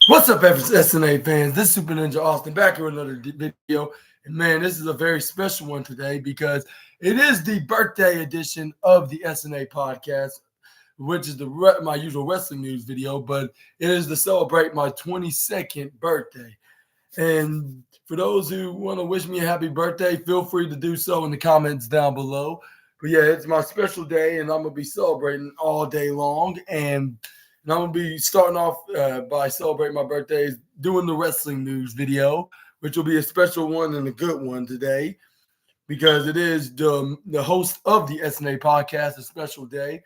What's up, SNA fans? This is Super Ninja Austin back here with another video. And man, this is a very special one today because it is the birthday edition of the SNA podcast, which is my usual wrestling news video, but it is to celebrate my 22nd birthday. And for those who want to wish me a happy birthday, feel free to do so in the comments down below. But yeah, it's my special day, and I'm going to be celebrating all day long. And I'm going to be starting off by celebrating my birthdays, doing the wrestling news video, which will be a special one and a good one today because it is the host of the SNA podcast, a special day.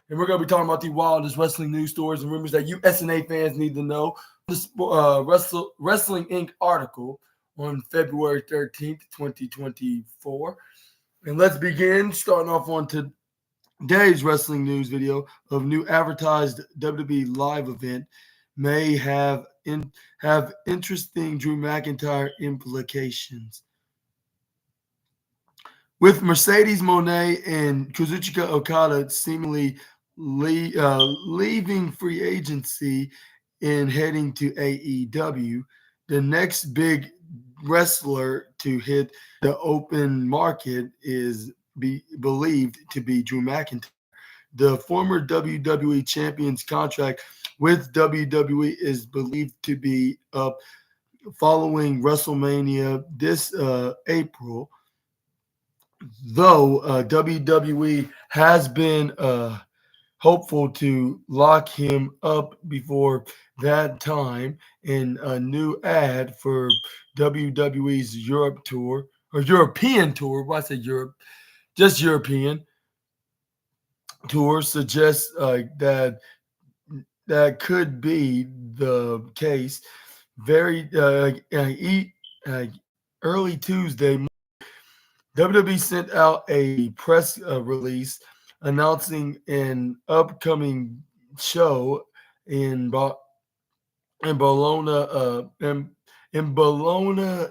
And we're going to be talking about the wildest wrestling news stories and rumors that you SNA fans need to know. This Wrestling Inc. article on February 13th, 2024. And let's begin starting off on today's wrestling news video of new advertised WWE live event may have interesting Drew McIntyre implications. With Mercedes Moné and Kazuchika Okada seemingly leaving free agency and heading to AEW, the next big wrestler to hit the open market is believed to be Drew McIntyre. The former WWE champion's contract with WWE is believed to be up following WrestleMania this April, though WWE has been hopeful to lock him up before that time in a new ad for WWE's Europe tour or European tour. Why say Europe? Just European tour suggests that could be the case. Very early Tuesday, WWE sent out a press release announcing an upcoming show in Bologna,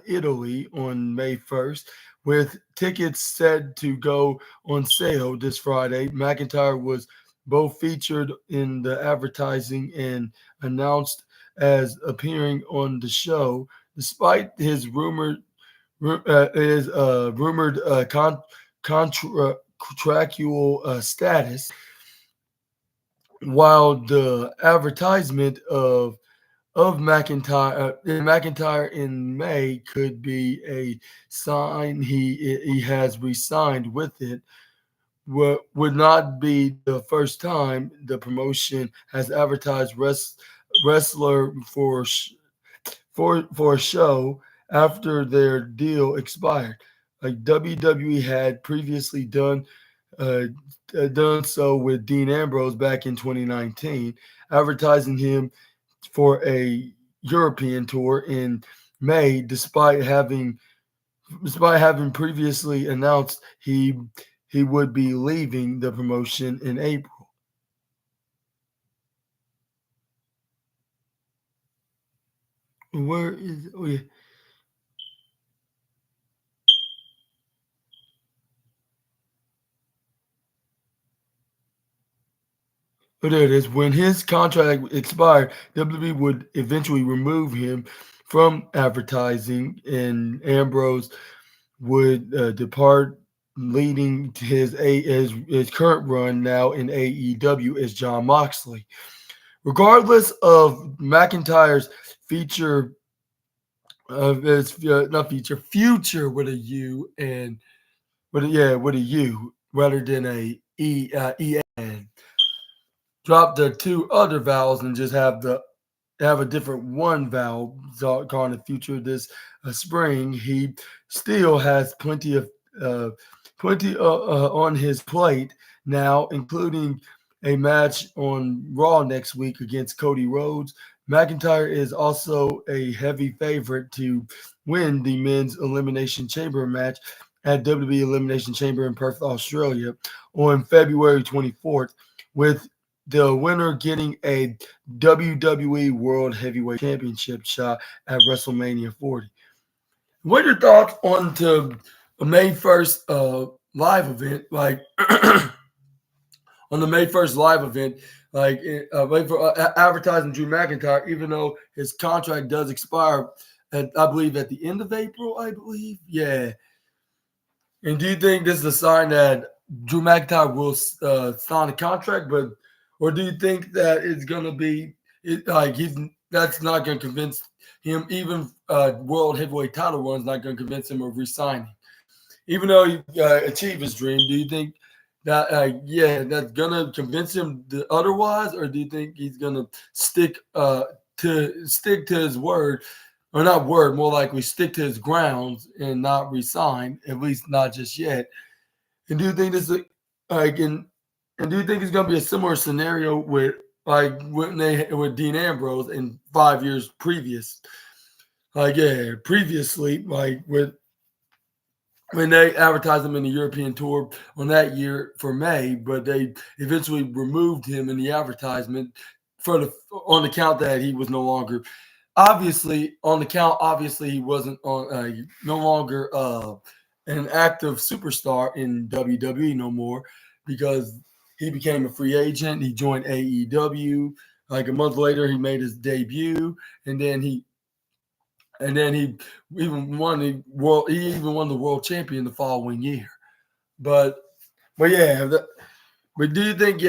Italy on May 1st, with tickets set to go on sale this Friday. McIntyre was both featured in the advertising and announced as appearing on the show, despite his rumored contractual status. While the advertisement of McIntyre in May could be a sign he has re-signed with it, would not be the first time the promotion has advertised wrestler for a show after their deal expired. Like WWE had previously done so with Dean Ambrose back in 2019, advertising him for a European tour in May, despite having previously announced he would be leaving the promotion in April. Where is Oh, there it is. When his contract expired, WWE would eventually remove him from advertising, and Ambrose would depart, leading to his current run now in AEW as John Moxley. Regardless of McIntyre's future with a U and with a U rather than a EN. Drop the two other vowels and just have a different one vowel on the future this spring. He still has plenty on his plate now, including a match on Raw next week against Cody Rhodes. McIntyre is also a heavy favorite to win the men's Elimination Chamber match at WWE Elimination Chamber in Perth, Australia on February 24th, with the winner getting a WWE World Heavyweight Championship shot at WrestleMania 40. What are your thoughts on the May 1st live event? Like on the May 1st live event, wait for advertising Drew McIntyre, even though his contract does expire at, I believe, at the end of April. I believe, yeah. And do you think this is a sign that Drew McIntyre will sign a contract, or do you think that it's gonna be he's that's not gonna convince him? Even world heavyweight title run is not gonna convince him of resigning, even though he achieved his dream. Do you think that that's gonna convince him otherwise, or do you think he's gonna stick to his word, or not word, more likely stick to his grounds and not resign, at least not just yet? And do you think this is like and do you think it's gonna be a similar scenario with like when they with Dean Ambrose in 5 years previous? Previously, like with when they advertised him in the European tour on that year for May, but they eventually removed him in the advertisement for the on the count that he was no longer obviously he wasn't on no longer an active superstar in WWE no more, because he became a free agent. He joined AEW. Like a month later, he made his debut, and then he even won the world. He even won the world champion the following year. But but yeah, but do you think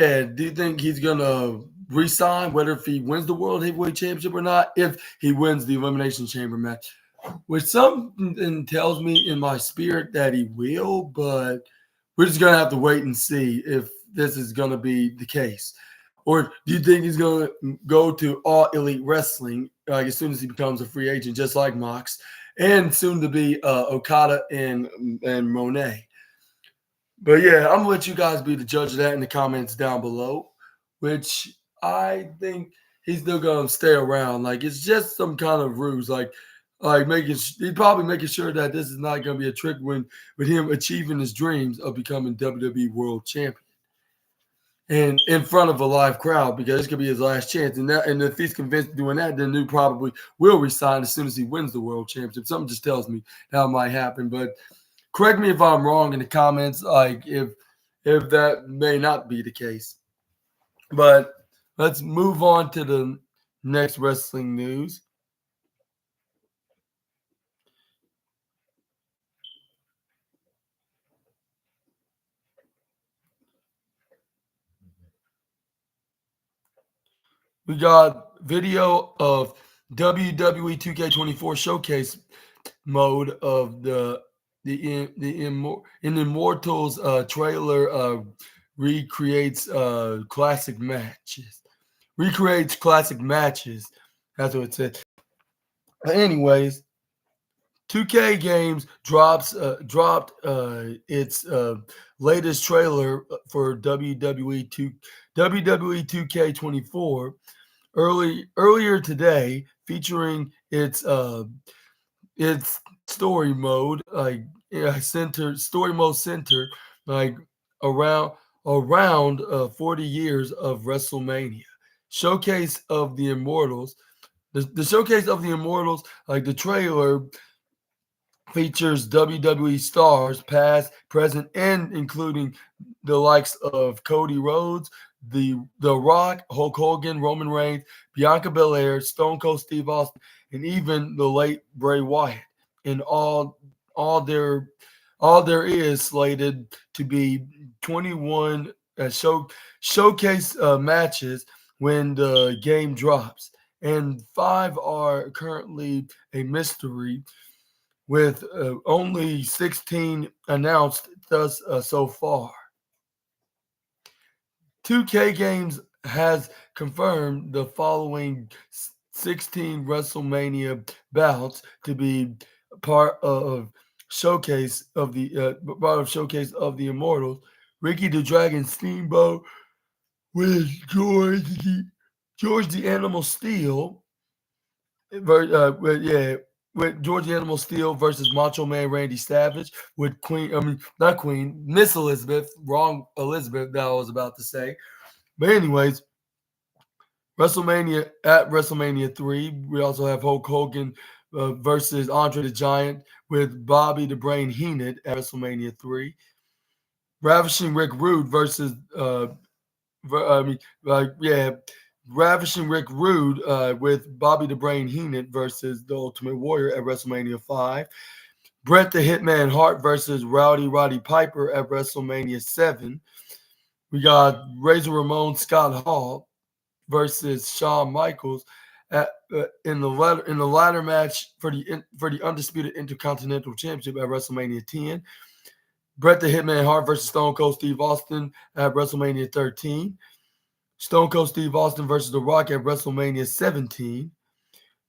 he's gonna resign, whether if he wins the world heavyweight championship or not? If he wins the elimination chamber match, which something tells me in my spirit that he will, but we're just gonna have to wait and see if this is gonna be the case. Or do you think he's gonna go to All Elite Wrestling like as soon as he becomes a free agent, just like Mox, and soon to be Okada and Monet? But yeah, I'm gonna let you guys be the judge of that in the comments down below, which I think he's still gonna stay around. Like it's just some kind of ruse, like he's probably making sure that this is not gonna be a trick when with him achieving his dreams of becoming WWE World Champion and in front of a live crowd, because this could be his last chance. And if he's convinced of doing that, then he probably will resign as soon as he wins the World Championship. Something just tells me that might happen, but correct me if I'm wrong in the comments, like if that may not be the case. But let's move on to the next wrestling news. We got video of WWE 2K24 showcase mode of in Immortals trailer recreates classic matches. Recreates classic matches. That's what it said. Anyways, 2K Games dropped its latest trailer for WWE 2K24 earlier today, featuring its story mode, like story mode center, like around 40 years of WrestleMania. Showcase of the Immortals. The showcase of the Immortals, like the trailer, features WWE stars, past, present, and including the likes of Cody Rhodes, The Rock, Hulk Hogan, Roman Reigns, Bianca Belair, Stone Cold Steve Austin, and even the late Bray Wyatt. And all there is slated to be 21 showcase matches when the game drops, and 5 are currently a mystery, with only 16 announced thus so far. 2K Games has confirmed the following 16 WrestleMania bouts to be part of showcase of the Immortals. Ricky the Dragon Steamboat with George the Animal Steel. With George the Animal Steel versus Macho Man Randy Savage, with not Queen, Miss Elizabeth, wrong Elizabeth that I was about to say. But anyways, WrestleMania 3, we also have Hulk Hogan versus Andre the Giant with Bobby the Brain Heenan at WrestleMania 3. Ravishing Rick Rude versus I mean, like, yeah, Ravishing Rick Rude with Bobby the Brain Heenan versus the Ultimate Warrior at WrestleMania 5. Bret the Hitman Hart versus Rowdy Roddy Piper at WrestleMania 7. We got Razor Ramon Scott Hall versus Shawn Michaels in the latter match for the undisputed Intercontinental Championship at WrestleMania 10. Bret the Hitman Hart versus Stone Cold Steve Austin at WrestleMania 13. Stone Cold Steve Austin versus The Rock at WrestleMania 17.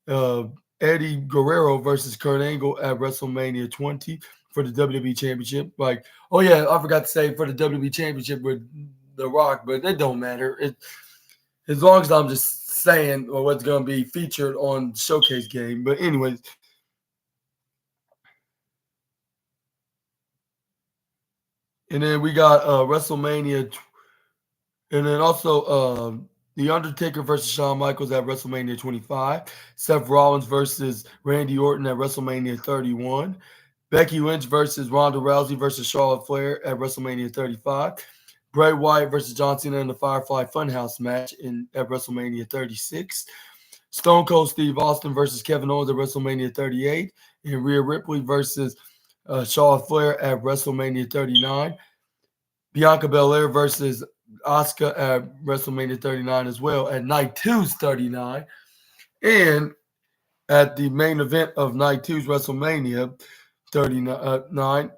Uh, Eddie Guerrero versus Kurt Angle at WrestleMania 20 for the WWE Championship. Like, oh yeah, I forgot to say for the WWE Championship with The Rock, but it don't matter. As long as I'm just saying what's going to be featured on Showcase game. But anyways, and then we got WrestleMania, and then also The Undertaker versus Shawn Michaels at WrestleMania 25. Seth Rollins versus Randy Orton at WrestleMania 31. Becky Lynch versus Ronda Rousey versus Charlotte Flair at WrestleMania 35. Bray Wyatt versus John Cena in the Firefly Funhouse match at WrestleMania 36. Stone Cold Steve Austin versus Kevin Owens at WrestleMania 38. And Rhea Ripley versus Charlotte Flair at WrestleMania 39. Bianca Belair versus Asuka at WrestleMania 39 as well at Night 2's 39. And at the main event of Night 2's WrestleMania 39,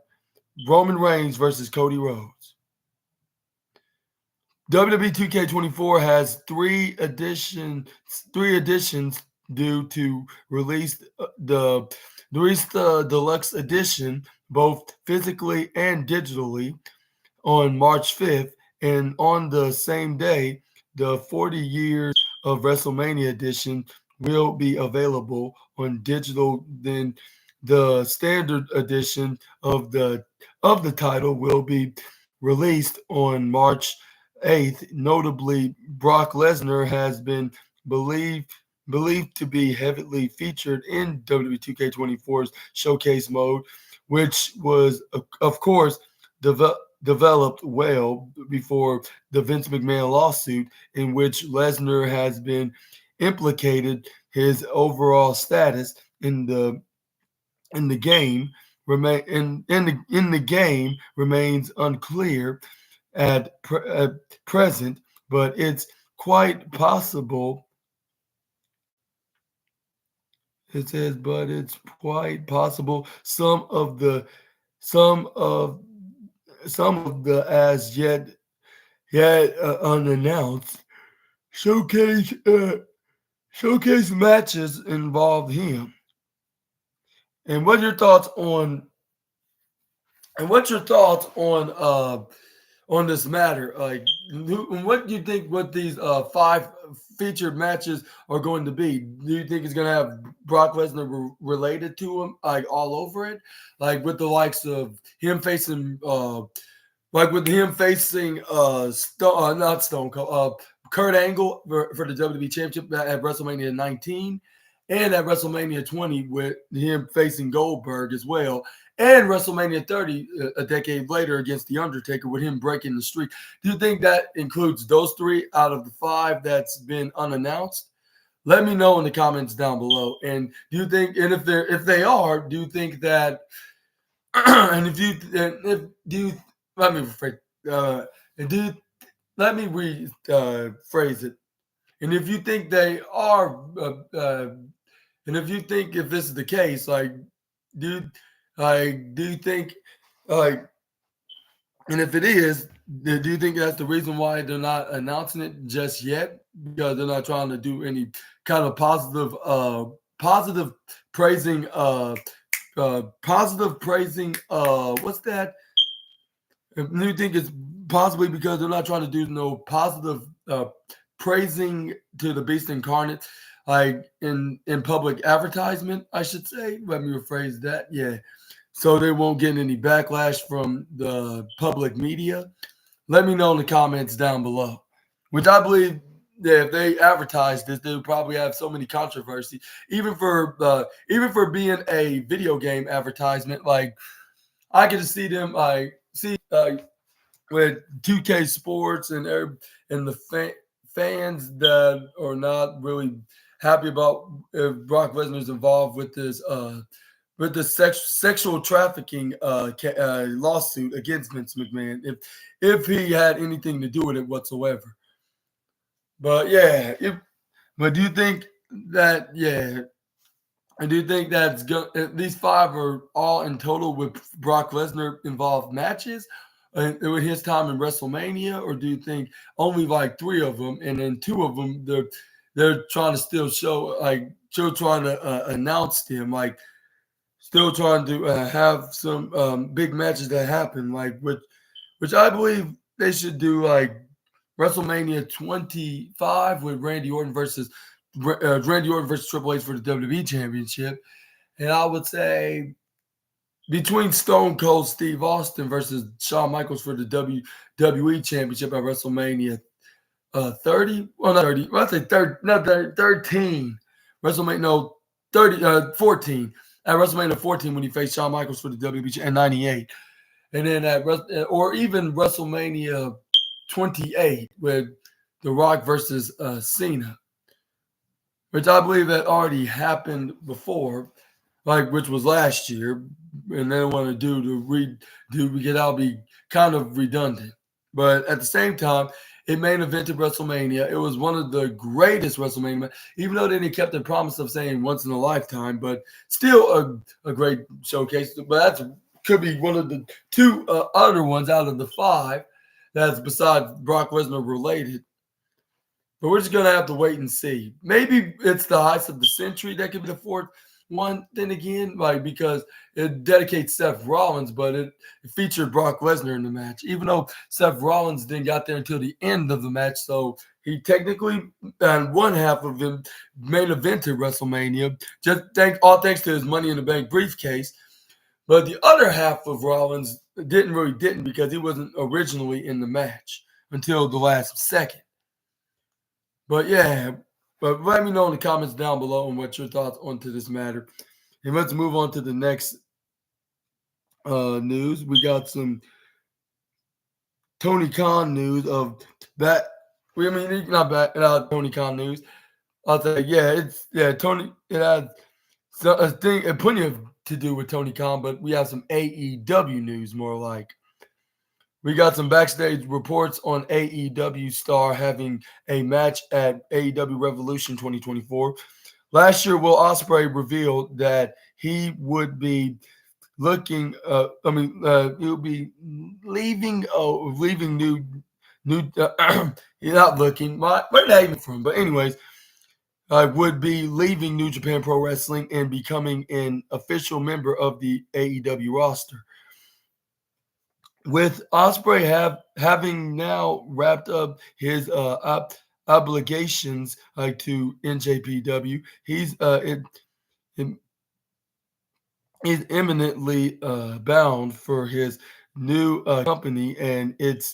Roman Reigns versus Cody Rhodes. WWE 2K24 has three additions due to release the deluxe edition both physically and digitally on March 5th, and on the same day, the 40 years of WrestleMania edition will be available on digital. Then the standard edition of the title will be released on March 8th. Notably, Brock Lesnar has been believed to be heavily featured in WWE 2K24's showcase mode, which was, of course, developed well before the Vince McMahon lawsuit, in which Lesnar has been implicated. His overall status in the game remains unclear at present, but it's quite possible. It says, but it's quite possible some of the as yet unannounced showcase matches involve him. And what's your thoughts on on this matter? Like, what do you think? What these 5 featured matches are going to be? Do you think it's going to have Brock Lesnar related to him, like all over it, like with the likes of him facing, not Stone Cold, Kurt Angle for the WWE Championship at WrestleMania 19, and at WrestleMania 20 with him facing Goldberg as well, and WrestleMania 30 a decade later against The Undertaker with him breaking the streak. Do you think that includes those 3 out of the 5 that's been unannounced? Let me know in the comments down below. And do you think, and if they are, do you think that, and let me rephrase, let me rephrase it. And if you think they are, and if you think if this is the case, like, do you think, like, and if it is, do you think that's the reason why they're not announcing it just yet? Because they're not trying to do any kind of positive praising, what's that? Do you think it's possibly because they're not trying to do no positive praising to the Beast Incarnate, like in public advertisement, I should say? Let me rephrase that. Yeah. So they won't get any backlash from the public media. Let me know in the comments down below. Which I believe that if they advertise this, they would probably have so many controversy. Even for being a video game advertisement, like I could see them with 2K Sports and the fans that are not really happy about if Brock Lesnar is involved with the sexual trafficking lawsuit against Vince McMahon, if he had anything to do with it whatsoever. But yeah, but do you think that I do think that's these five are all in total with Brock Lesnar involved matches with his time in WrestleMania, or do you think only like three of them, and then two of them they're trying to still show still trying to announce him, like still trying to have some big matches that happen, like which I believe they should do, like WrestleMania 25 with Randy Orton versus Triple H for the WWE Championship, and I would say between Stone Cold Steve Austin versus Shawn Michaels for the WWE Championship at WrestleMania 30. Well, not 30. Well, I say 30, not 30, 13. WrestleMania, no, 14. At WrestleMania 14 when he faced Shawn Michaels for the WWE in 98. And then or even WrestleMania 28 with The Rock versus Cena, which I believe that already happened before, which was last year, and they want to do because that'll be kind of redundant. But at the same time, it main evented WrestleMania. It was one of the greatest WrestleMania, even though they didn't kept the promise of saying once in a lifetime, but still a great showcase. But that could be one of the two other ones out of the five that's besides Brock Lesnar related. But we're just going to have to wait and see. Maybe it's the Heist of the Century that could be the fourth one. Then again, because it dedicates Seth Rollins, but it featured Brock Lesnar in the match, even though Seth Rollins didn't got there until the end of the match. So he technically, on one half of him, main evented WrestleMania, all thanks to his Money in the Bank briefcase. But the other half of Rollins didn't because he wasn't originally in the match until the last second. But yeah, but let me know in the comments down below on what your thoughts onto this matter. And let's move on to the next news. We got some Tony Khan news of that. I mean, not bad. Tony Khan news. I'll say, Tony. It has plenty of to do with Tony Khan, but we have some AEW news more like. We got some backstage reports on AEW star having a match at AEW Revolution 2024. Last year, Will Ospreay revealed that he would be looking. He'll be leaving new. He's not looking. Where did I even from? But anyways, would be leaving New Japan Pro Wrestling and becoming an official member of the AEW roster. With Ospreay having now wrapped up his obligations to NJPW, he's imminently bound for his new company, and it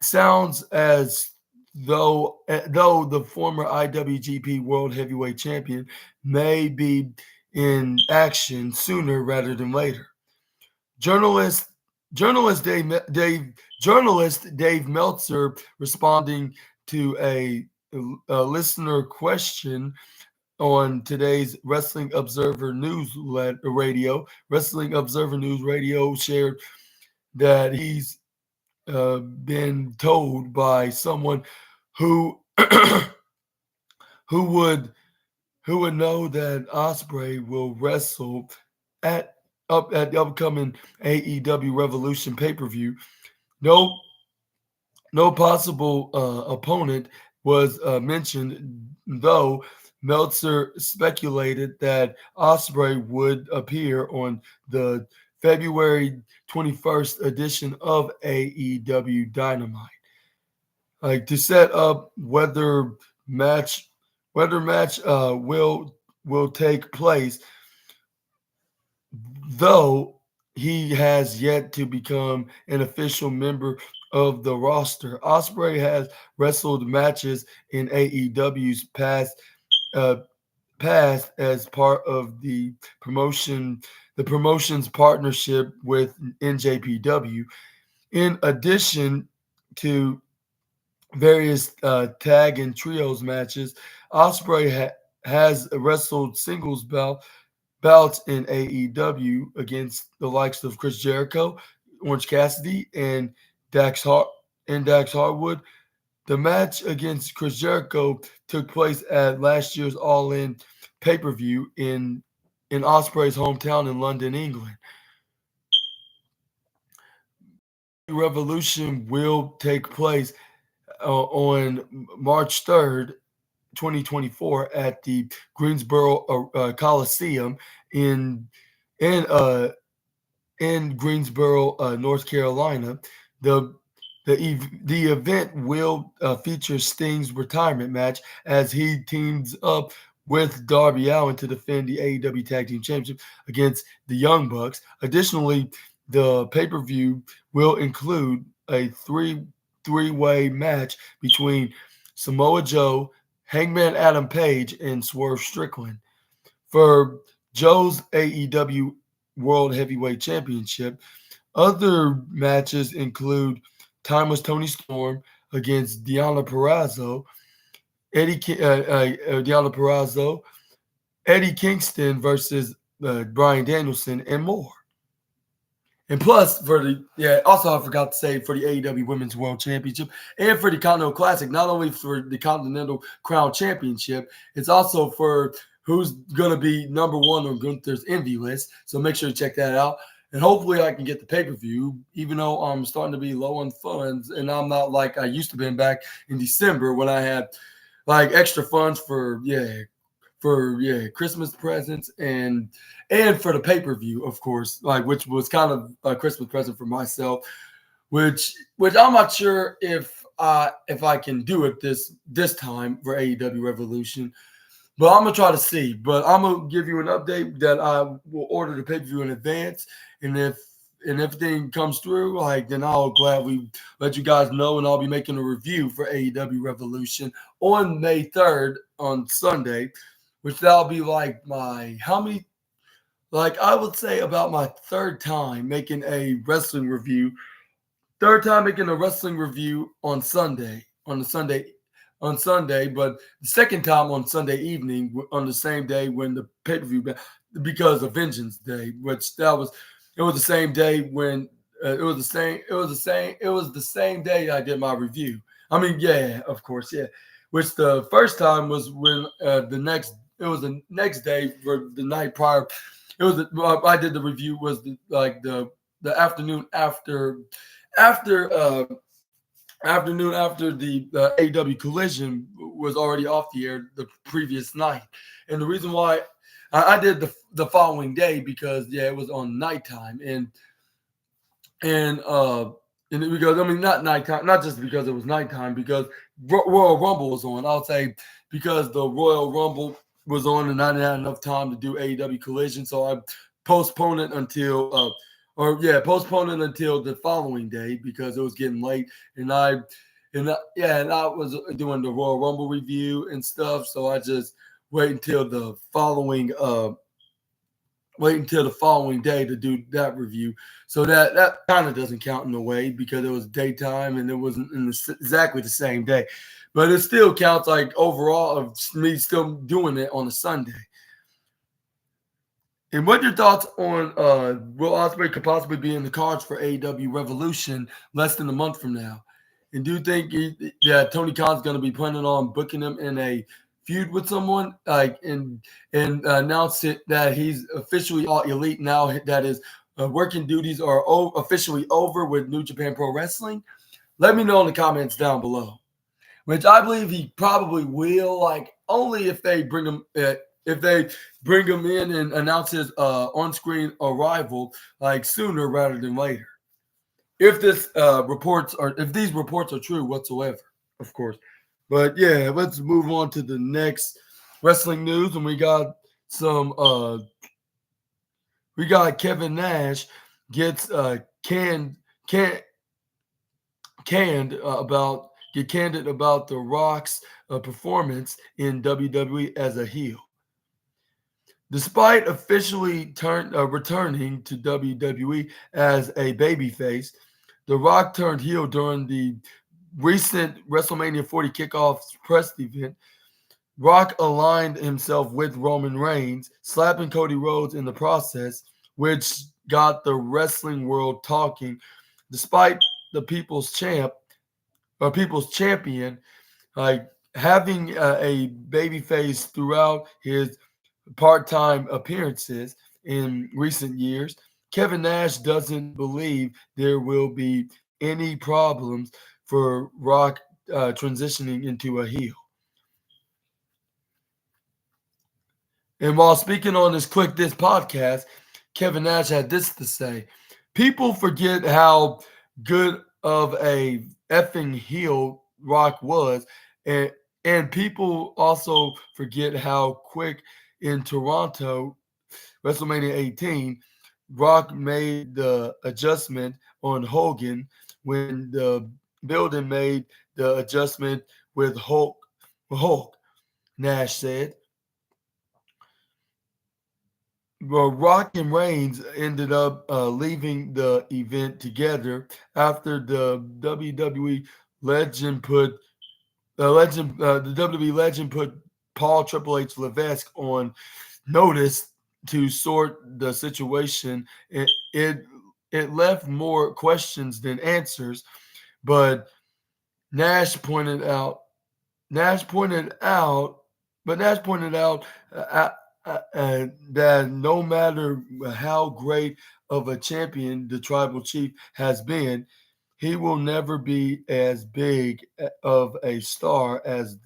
sounds as though the former IWGP World Heavyweight Champion may be in action sooner rather than later. Journalist Dave Meltzer, responding to a listener question on today's Wrestling Observer News Radio. Wrestling Observer News Radio shared that he's been told by someone who who would know that Ospreay will wrestle at the upcoming AEW Revolution pay-per-view. No possible opponent was mentioned, though Meltzer speculated that Ospreay would appear on the February 21st edition of AEW Dynamite, to set up whether match will take place, though he has yet to become an official member of the roster. Ospreay has wrestled matches in AEW's past as part of the promotion's partnership with NJPW. In addition to various tag and trios matches, Ospreay has wrestled singles bouts in AEW against the likes of Chris Jericho, Orange Cassidy, and Dax Harwood. The match against Chris Jericho took place at last year's All In pay-per-view in Ospreay's hometown in London, England. Revolution will take place on March 3rd, 2024 at the Greensboro Coliseum in in uh, in Greensboro, North Carolina. The the event will feature Sting's retirement match as he teams up with Darby Allin to defend the AEW Tag Team Championship against the Young Bucks. Additionally, the pay-per-view will include a three-way match between Samoa Joe, Hangman Adam Page, and Swerve Strickland. For Joe's AEW World Heavyweight Championship, other matches include Timeless Tony Storm against Deanna Perrazzo, Eddie Kingston versus Bryan Danielson, and more. And plus, also I forgot to say for the AEW Women's World Championship and for the Continental Classic, not only for the Continental Crown Championship, it's also for who's going to be number one on Gunther's Envy list. So make sure to check that out. And hopefully I can get the pay-per-view, even though I'm starting to be low on funds and I'm not like I used to be back in December when I had like extra funds for Christmas presents and for the pay-per-view, of course, like which was kind of a Christmas present for myself, which I'm not sure if I can do it this time for AEW Revolution. But I'm gonna try to see. But I'm gonna give you an update that I will order the pay-per-view in advance, and if everything comes through, like then I'll gladly let you guys know, and I'll be making a review for AEW Revolution on May 3rd on Sunday, which that'll be like I would say about my third time making a wrestling review. Third time making a wrestling review on Sunday, but the second time on Sunday evening on the same day when the pay-per-view, because of Vengeance Day, it was the same day when it was the same day I did my review. I mean, yeah, of course, yeah. Which the first time was when the next day for the night prior. I did the review was the afternoon after the AW Collision was already off the air the previous night. And the reason why I did the following day because it was on nighttime and because not nighttime, not just because it was nighttime, because Royal Rumble was on. I'll say because the Royal Rumble was on and I didn't have enough time to do AEW Collision, so I postponed it until the following day because it was getting late, and I was doing the Royal Rumble review and stuff, so I just wait until the following day to do that review. So that kind of doesn't count in a way because it was daytime and it wasn't exactly the same day, but it still counts like overall of me still doing it on a Sunday. And what are your thoughts on Will Ospreay could possibly be in the cards for AEW Revolution less than a month from now? And do you think Tony Khan's going to be planning on booking him in a feud with someone, and announce it that he's officially all elite now, that his working duties are officially over with New Japan Pro Wrestling? Let me know in the comments down below. Which I believe he probably will, like only if they bring him in and announce his on-screen arrival like sooner rather than later. If these reports are true whatsoever, of course. But yeah, let's move on to the next wrestling news, and we got Kevin Nash gets candid about The Rock's performance in WWE as a heel. Despite officially returning to WWE as a babyface, The Rock turned heel during the recent WrestleMania 40 kickoff press event. Rock aligned himself with Roman Reigns, slapping Cody Rhodes in the process, which got the wrestling world talking. Despite the people's champion, like having a babyface throughout his part-time appearances in recent years, Kevin Nash doesn't believe there will be any problems for Rock transitioning into a heel. And while speaking on his Click This podcast, Kevin Nash had this to say: "People forget how good of a effing heel Rock was, and people also forget how quick in Toronto, WrestleMania 18, Rock made the adjustment on Hogan when the building made the adjustment with Hulk," Nash said. Well, Rock and Reigns ended up leaving the event together after legend put the WWE legend put Paul Triple H Levesque on notice to sort the situation. It left more questions than answers, but Nash pointed out Nash pointed out, Nash pointed out that no matter how great of a champion the tribal chief has been, he will never be as big of a star as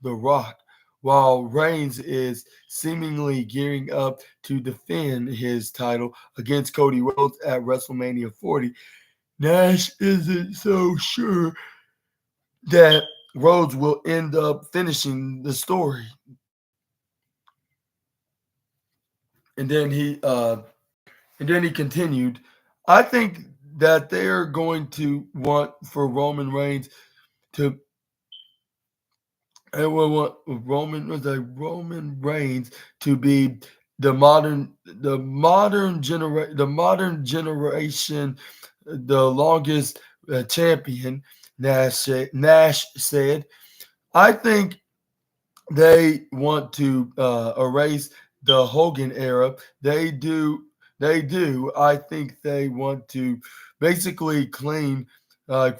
the Rock. While Reigns is seemingly gearing up to defend his title against Cody Rhodes at WrestleMania 40, Nash isn't so sure that Rhodes will end up finishing the story. And then he continued, "I think that they're going to want for Roman Reigns to and will want Roman Reigns to be the modern generation, the longest champion." Nash said, "I think they want to erase the Hogan era. They do. They do. I think they want to basically clean, uh,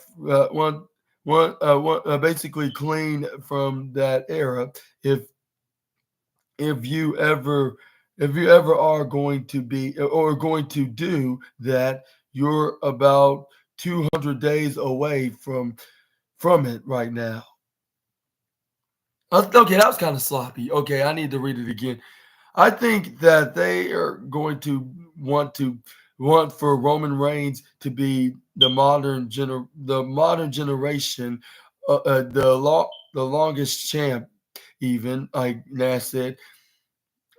basically clean from that era. If you ever, if you ever are going to be or going to do that, you're about 200 days away from it right now." Okay, that was kind of sloppy. Okay, I need to read it again. "I think that they are going to want for Roman Reigns to be the modern generation, the longest champ, even like Nash said.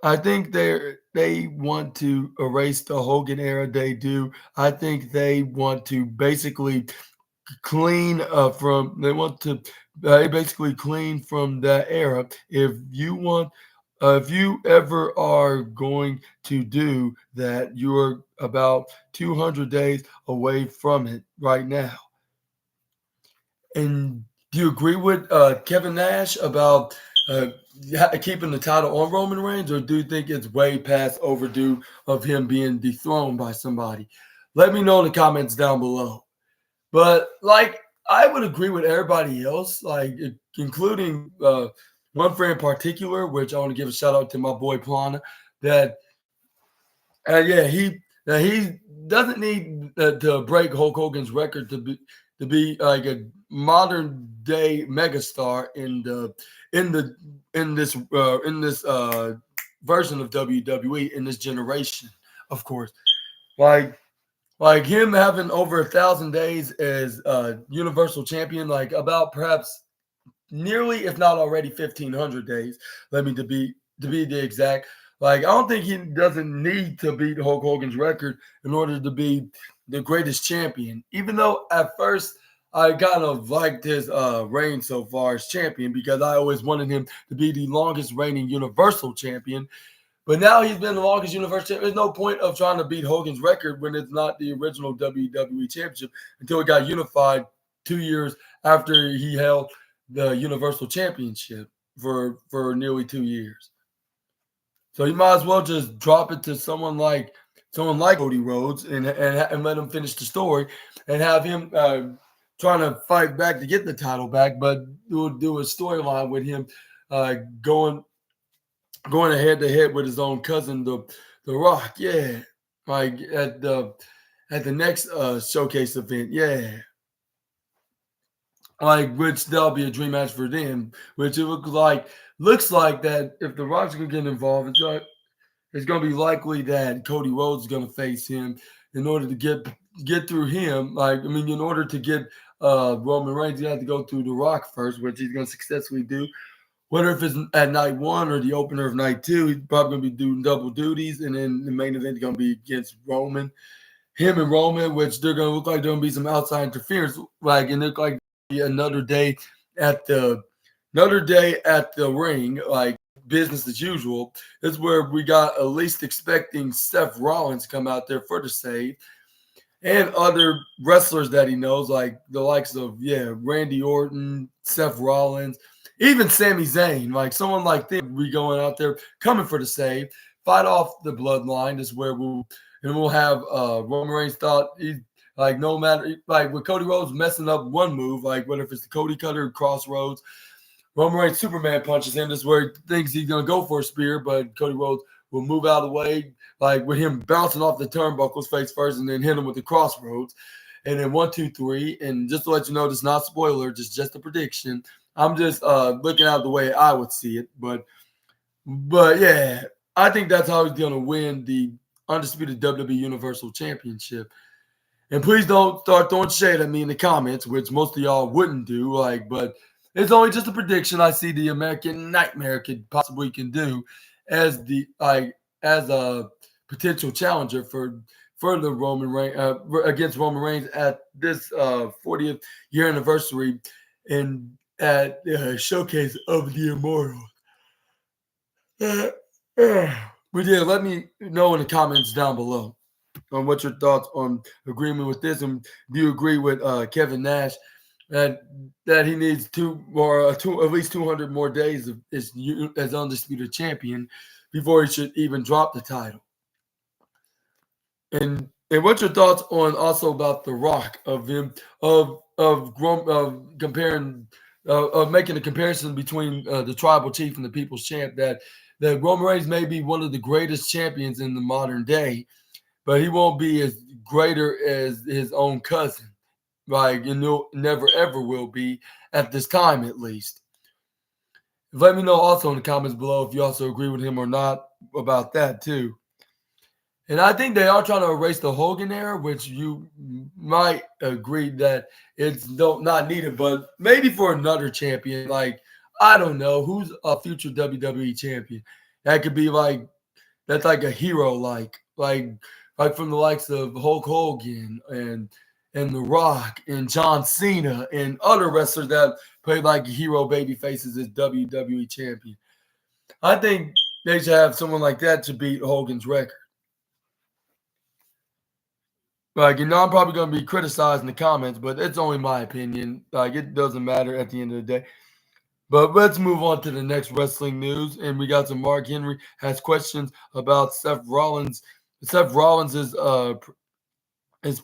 I think they want to erase the Hogan era. They do. I think they want to basically clean from. They want to basically clean from that era. If you ever are going to do that, you're about 200 days away from it right now." And do you agree with Kevin Nash about keeping the title on Roman Reigns, or do you think it's way past overdue of him being dethroned by somebody? Let me know in the comments down below. But like, I would agree with everybody else, like including one friend in particular, which I want to give a shout out to my boy Plana, that yeah, he doesn't need to break Hulk Hogan's record to be like a modern day megastar in this version of WWE in this generation, of course. Like him having over 1,000 days as Universal Champion, like about perhaps nearly, if not already, 1,500 days. Let me to be the exact. Like, I don't think he doesn't need to beat Hulk Hogan's record in order to be the greatest champion. Even though at first I kind of liked his reign so far as champion, because I always wanted him to be the longest reigning Universal Champion. But now he's been the longest Universal Champion. There's no point of trying to beat Hogan's record when it's not the original WWE Championship until it got unified 2 years after he held the Universal Championship for nearly 2 years. So you might as well just drop it to someone like Cody Rhodes and let him finish the story and have him trying to fight back to get the title back, but do a storyline with him uh, going head to head with his own cousin, the Rock. Yeah, like at the next showcase event. Yeah, like which that'll be a dream match for them. Which it looks like that if the Rock's gonna get involved, it's gonna be likely that Cody Rhodes is gonna face him in order to get through him. Like I mean, in order to get Roman Reigns, you have to go through the Rock first, which he's gonna successfully do. Whether if it's at night one or the opener of night two, he's probably gonna be doing double duties, and then the main event is gonna be against Roman, him and Roman, which they're gonna look like there's gonna be some outside interference, like and look like another day at the ring, like business as usual. This is where we got at least expecting Seth Rollins to come out there for the save and other wrestlers that he knows, like the likes of Randy Orton, Seth Rollins, even Sami Zayn, like someone like them. We going out there coming for the save, fight off the bloodline. Is where we'll have Roman Reigns thought he like no matter like with Cody Rhodes messing up one move, like whether if it's the Cody Cutter Crossroads, Roman Reigns Superman punches him. This is where he thinks he's gonna go for a spear, but Cody Rhodes will move out of the way, like with him bouncing off the turnbuckles face first and then hit him with the crossroads. And then 1, 2, 3. And just to let you know, this is not a spoiler, just a prediction. I'm just looking out the way I would see it. But yeah, I think that's how he's gonna win the undisputed WWE Universal Championship. And please don't start throwing shade at me in the comments, which most of y'all wouldn't do. But it's only just a prediction. I see the American Nightmare could possibly can do as as a potential challenger for the Roman Reigns against Roman Reigns at this 40th year anniversary and at Showcase of the Immortal. But yeah, let me know in the comments down below on what your thoughts on agreement with this, and do you agree with Kevin Nash that he needs at least 200 more days as undisputed champion before he should even drop the title? And what's your thoughts on also about The Rock of him of comparing of making a comparison between the tribal chief and the people's champ, that Roman Reigns may be one of the greatest champions in the modern day, but he won't be as greater as his own cousin. Like, never ever will be at this time, at least. Let me know also in the comments below if you also agree with him or not about that too. And I think they are trying to erase the Hogan era, which you might agree that it's not needed, but maybe for another champion. Like, I don't know, who's a future WWE champion? That could be that's like a hero, like from the likes of Hulk Hogan and The Rock and John Cena and other wrestlers that play like hero baby faces as WWE champion. I think they should have someone like that to beat Hogan's record. Like, I'm probably going to be criticized in the comments, but it's only my opinion. Like, it doesn't matter at the end of the day. But let's move on to the next wrestling news. And we got some Mark Henry has questions about Seth Rollins. Seth Rollins' his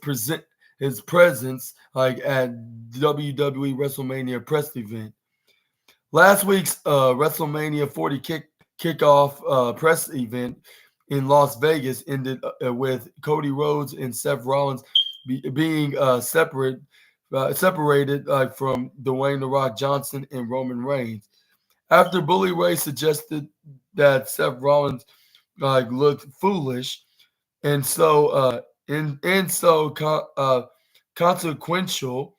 presence like at WWE WrestleMania press event. Last week's WrestleMania 40 kickoff press event in Las Vegas ended with Cody Rhodes and Seth Rollins being separated from Dwayne "The Rock" Johnson and Roman Reigns. After Bully Ray suggested that Seth Rollins looked foolish, and so consequential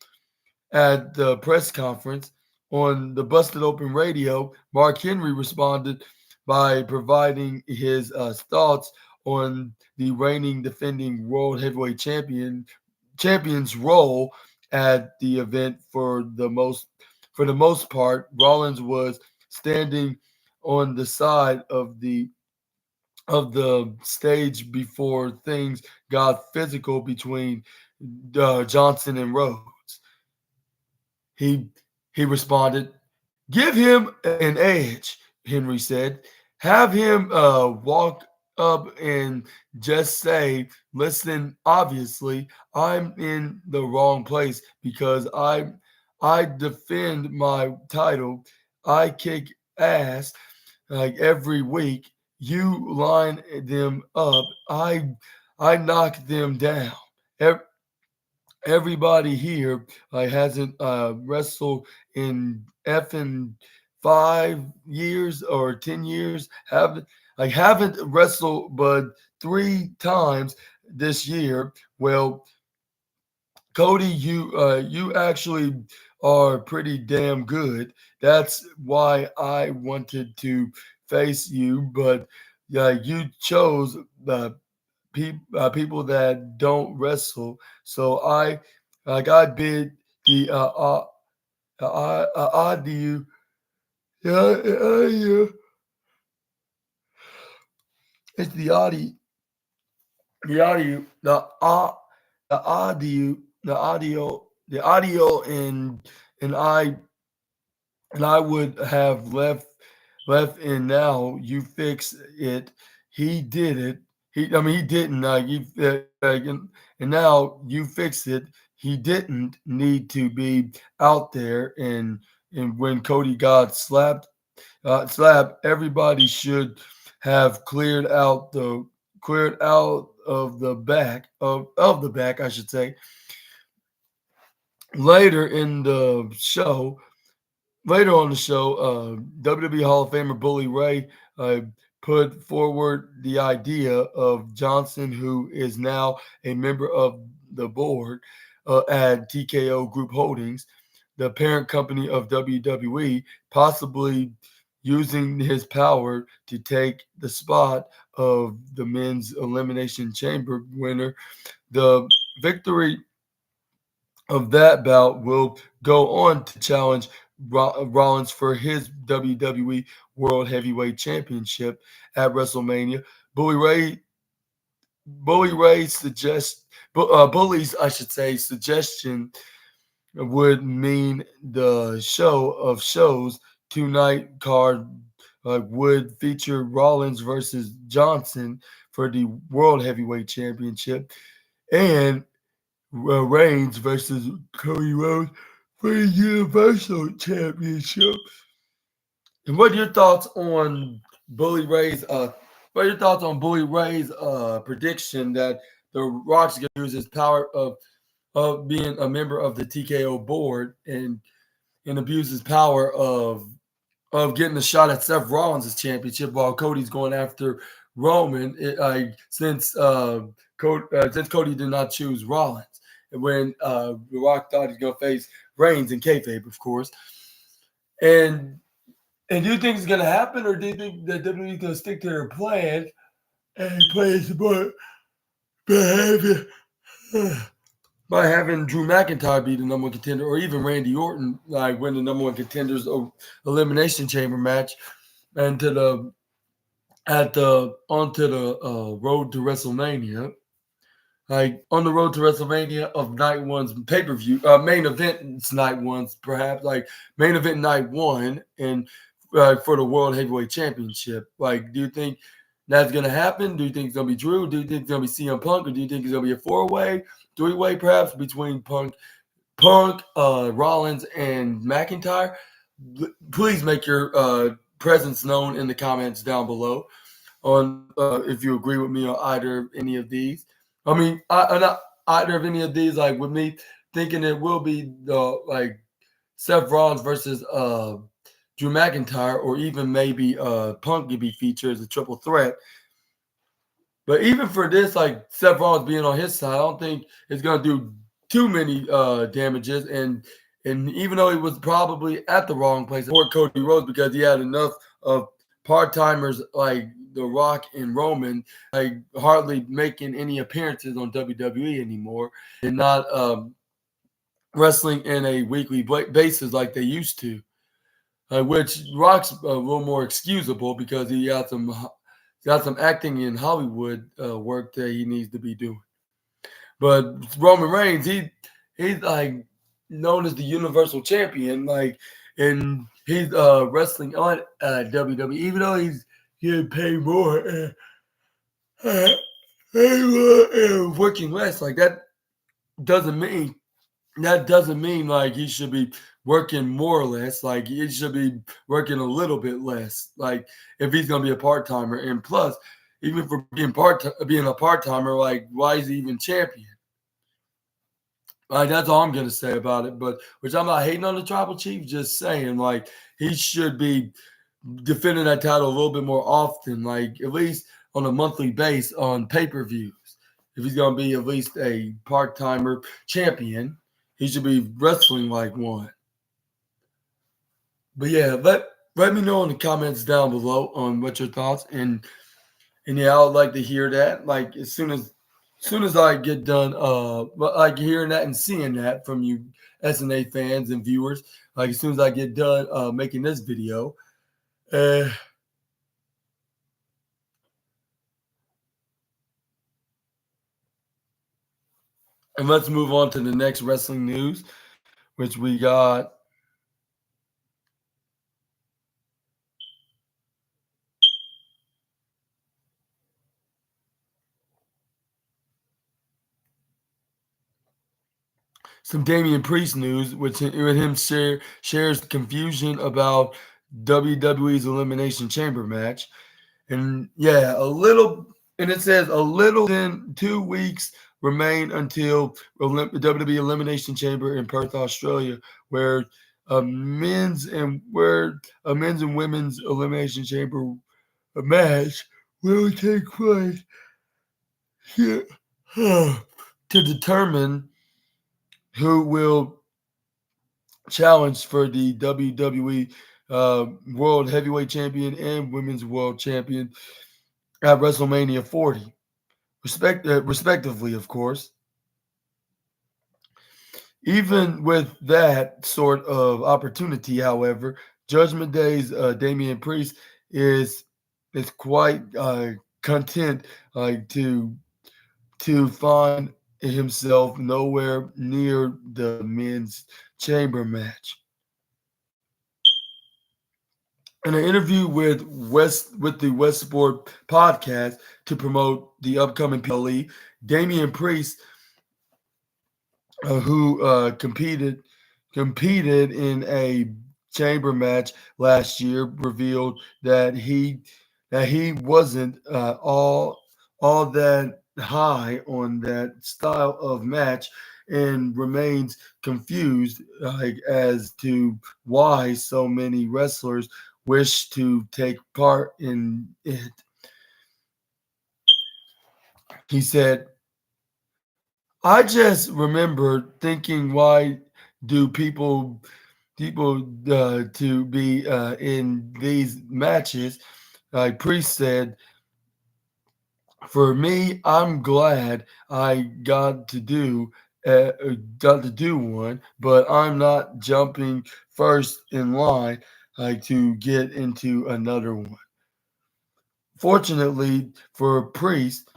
at the press conference on the Busted Open Radio, Mark Henry responded by providing his thoughts on the reigning defending World Heavyweight champion's role at the event. For the most part, Rollins was standing on the side of the of the stage before things got physical between Johnson and Rhodes. He he responded, "Give him an edge," Henry said. "Have him walk up and just say, 'Listen, obviously, I'm in the wrong place because I defend my title. I kick ass like every week. You line them up. I knock them down. Ev- Everybody here hasn't wrestled in effing 5 years or 10 years. Haven't wrestled but 3 times this year. Well, Cody, you actually are pretty damn good. That's why I wanted to face you, but you chose people that don't wrestle. So I bid the audio, yeah, it's the audio, the audio, the audio, and I would have left, and now you fix it. He did it. He didn't. And now you fix it. He didn't need to be out there. And when Cody got slapped, everybody should have cleared out of the back of the back, I should say. Later in the show, Later on the show, WWE Hall of Famer Bully Ray uh, put forward the idea of Johnson, who is now a member of the board at TKO Group Holdings, the parent company of WWE, possibly using his power to take the spot of the men's Elimination Chamber winner. The victory of that bout will go on to challenge Rollins for his WWE World Heavyweight Championship at WrestleMania. Bully Ray, Bully Ray suggests, Bully's, I should say, suggestion would mean the show of shows tonight card would feature Rollins versus Johnson for the World Heavyweight Championship and Reigns versus Cody Rhodes for the Universal Championship. And what are your thoughts on Bully Ray's? What are your thoughts on Bully Ray's prediction that the Rock's going to use his power of being a member of the TKO board and abuse his power of getting a shot at Seth Rollins' championship while Cody's going after Roman since Cody did not choose Rollins when The Rock thought he's going to face Reigns in kayfabe, of course. And do you think it's going to happen, or do you think that WWE is going to stick to their plan and play smart behavior by having Drew McIntyre be the number one contender, or even Randy Orton like win the number one contenders elimination chamber match, and to the at the onto the road to WrestleMania, like on the road to WrestleMania of night one's pay per view, main event night one's perhaps like main event night one, and for the World Heavyweight Championship. Like, do you think that's gonna happen? Do you think it's gonna be Drew? Do you think it's gonna be CM Punk, or do you think it's gonna be a 4-way, 3-way perhaps between Punk, Rollins, and McIntyre? Please make your presence known in the comments down below on if you agree with me on either any of these. I mean, not either of any of these. Like with me thinking it will be the like Seth Rollins versus Drew McIntyre, or even maybe Punk could be featured as a triple threat. But even for this, like Seth Rollins being on his side, I don't think it's gonna do too many damages. And even though he was probably at the wrong place for Cody Rhodes because he had enough of part timers like The Rock and Roman, like hardly making any appearances on WWE anymore, and not wrestling in a weekly basis like they used to. Which Rock's a little more excusable because he had got some acting in Hollywood work that he needs to be doing. But Roman Reigns, he's like known as the Universal Champion, like, and he's wrestling on WWE, even though he's getting paid more and working less. Like doesn't mean doesn't mean like he should be working more or less. Like he should be working a little bit less. Like if he's gonna be a part timer, and plus, even for being a part timer, like why is he even champion? Like that's all I'm gonna say about it. But which I'm not hating on the tribal chief, just saying like he should be defending that title a little bit more often, like at least on a monthly base on pay-per-views. If he's gonna be at least a part-timer champion, he should be wrestling like one. But yeah, let me know in the comments down below on what your thoughts, and yeah, I would like to hear that. Like as soon as I get done, like hearing that and seeing that from you SNA fans and viewers, like as soon as I get done making this video, uh, and let's move on to the next wrestling news, which we got some Damian Priest news, which with him shares confusion about WWE's Elimination Chamber match. And yeah, and it says a little than 2 weeks remain until WWE Elimination Chamber in Perth, Australia, where a men's and women's Elimination Chamber match will take place here to determine who will challenge for the WWE World Heavyweight Champion and Women's World Champion at WrestleMania 40, respectively, of course. Even with that sort of opportunity, however, Judgment Day's Damian Priest is quite content to find himself nowhere near the men's chamber match. In an interview with the West Sport podcast to promote the upcoming PLE, Damian Priest, who competed in a chamber match last year, revealed that he wasn't all that high on that style of match, and remains confused as to why so many wrestlers wish to take part in it. He said, I just remember thinking, why do people to be in these matches? Like Priest said, for me, I'm glad I got to do one, but I'm not jumping first in line to get into another one. Fortunately for Priest,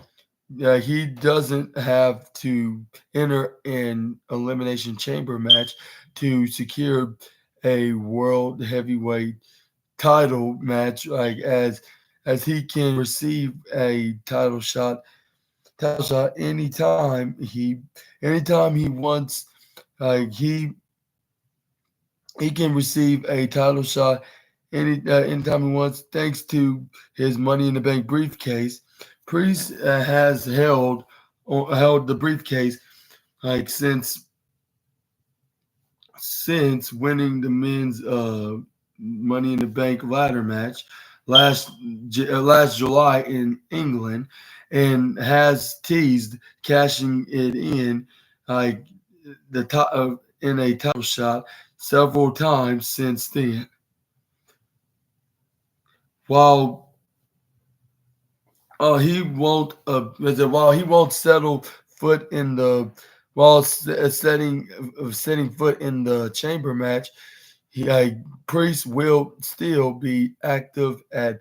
he doesn't have to enter an elimination chamber match to secure a world heavyweight title match, as he can receive a title shot anytime he wants. Like he can receive a title shot anytime he wants, thanks to his Money in the Bank briefcase. Priest has held the briefcase since winning the men's Money in the Bank ladder match last July in England, and has teased cashing it in like the top in a title shot several times since then. While while he won't settle foot in the while setting foot in the chamber match, Priest will still be active at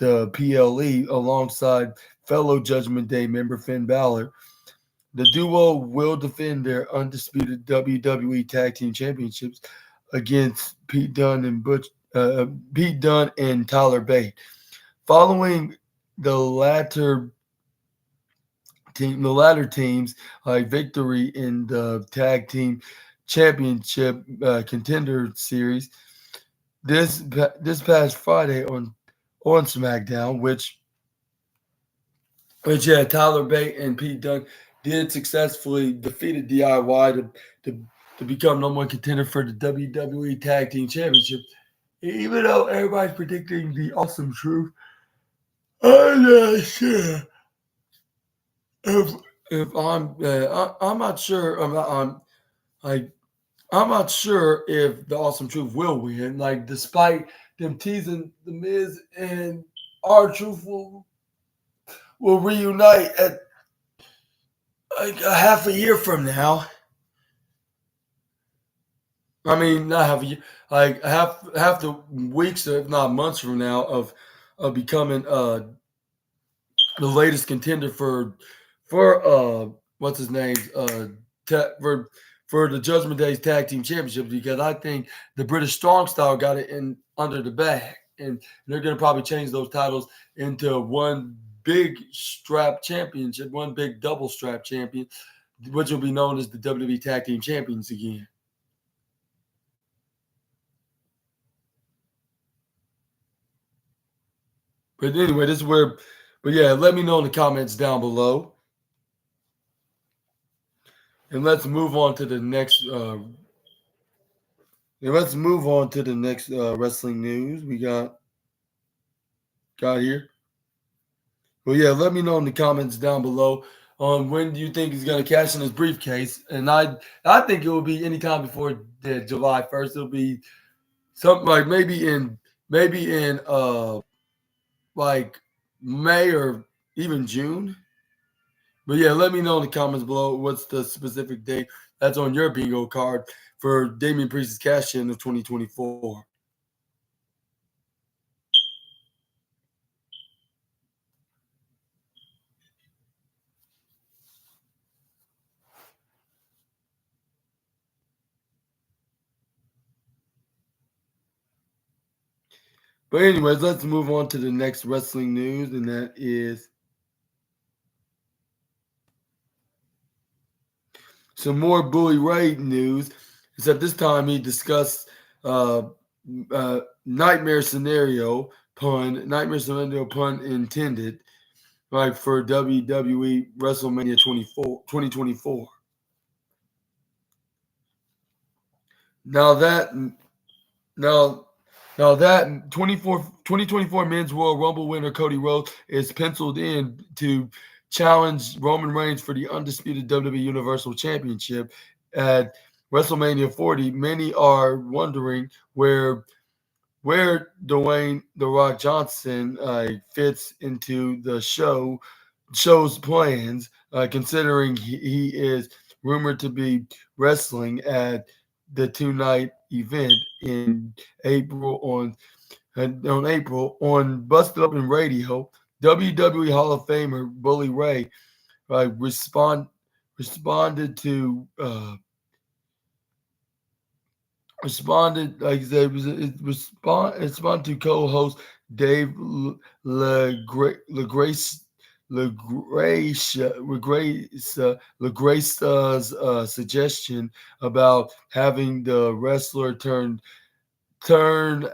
the PLE alongside fellow Judgment Day member Finn Balor. The duo will defend their undisputed WWE Tag Team Championships against Pete Dunne and Tyler Bate. Following the latter team's victory in the Tag Team Championship Contender Series this past Friday on SmackDown, which yeah, Tyler Bate and Pete Dunne did successfully defeated DIY to become number one contender for the WWE Tag Team Championship. Even though everybody's predicting the Awesome Truth, I'm not sure if I'm not sure I'm not sure if the Awesome Truth will win. Like despite them teasing the Miz and R-Truth will reunite at like a half a year from now. I mean, not half a year, like half the weeks, if not months from now, of becoming the latest contender for what's his name for the Judgment Day's Tag Team Championship, because I think the British Strong Style got it in under the bag, and they're going to probably change those titles into one big strap championship, one big double strap champion, which will be known as the WWE Tag Team Champions again. But anyway, this is where, but yeah, let me know in the comments down below. And let's move on to the next. Wrestling news we got here. Well, yeah, let me know in the comments down below on when do you think he's going to cash in his briefcase. And I think it will be anytime before July 1st. It'll be something like maybe in like May or even June. But yeah, let me know in the comments below what's the specific date that's on your bingo card for Damian Priest's cash in of 2024. But anyways, let's move on to the next wrestling news, and that is some more Bully Ray news. Except this time he discussed nightmare scenario pun intended, right, for WWE WrestleMania 2024. Now that 2024 Men's Royal Rumble winner Cody Rhodes is penciled in to challenge Roman Reigns for the undisputed WWE Universal Championship at WrestleMania 40. Many are wondering where Dwayne "The Rock" Johnson fits into the show's plans, considering he is rumored to be wrestling at the two-night event in April on Busted Open Radio. WWE Hall of Famer Bully Ray responded to co-host Dave LaGrace's suggestion about having the wrestler turned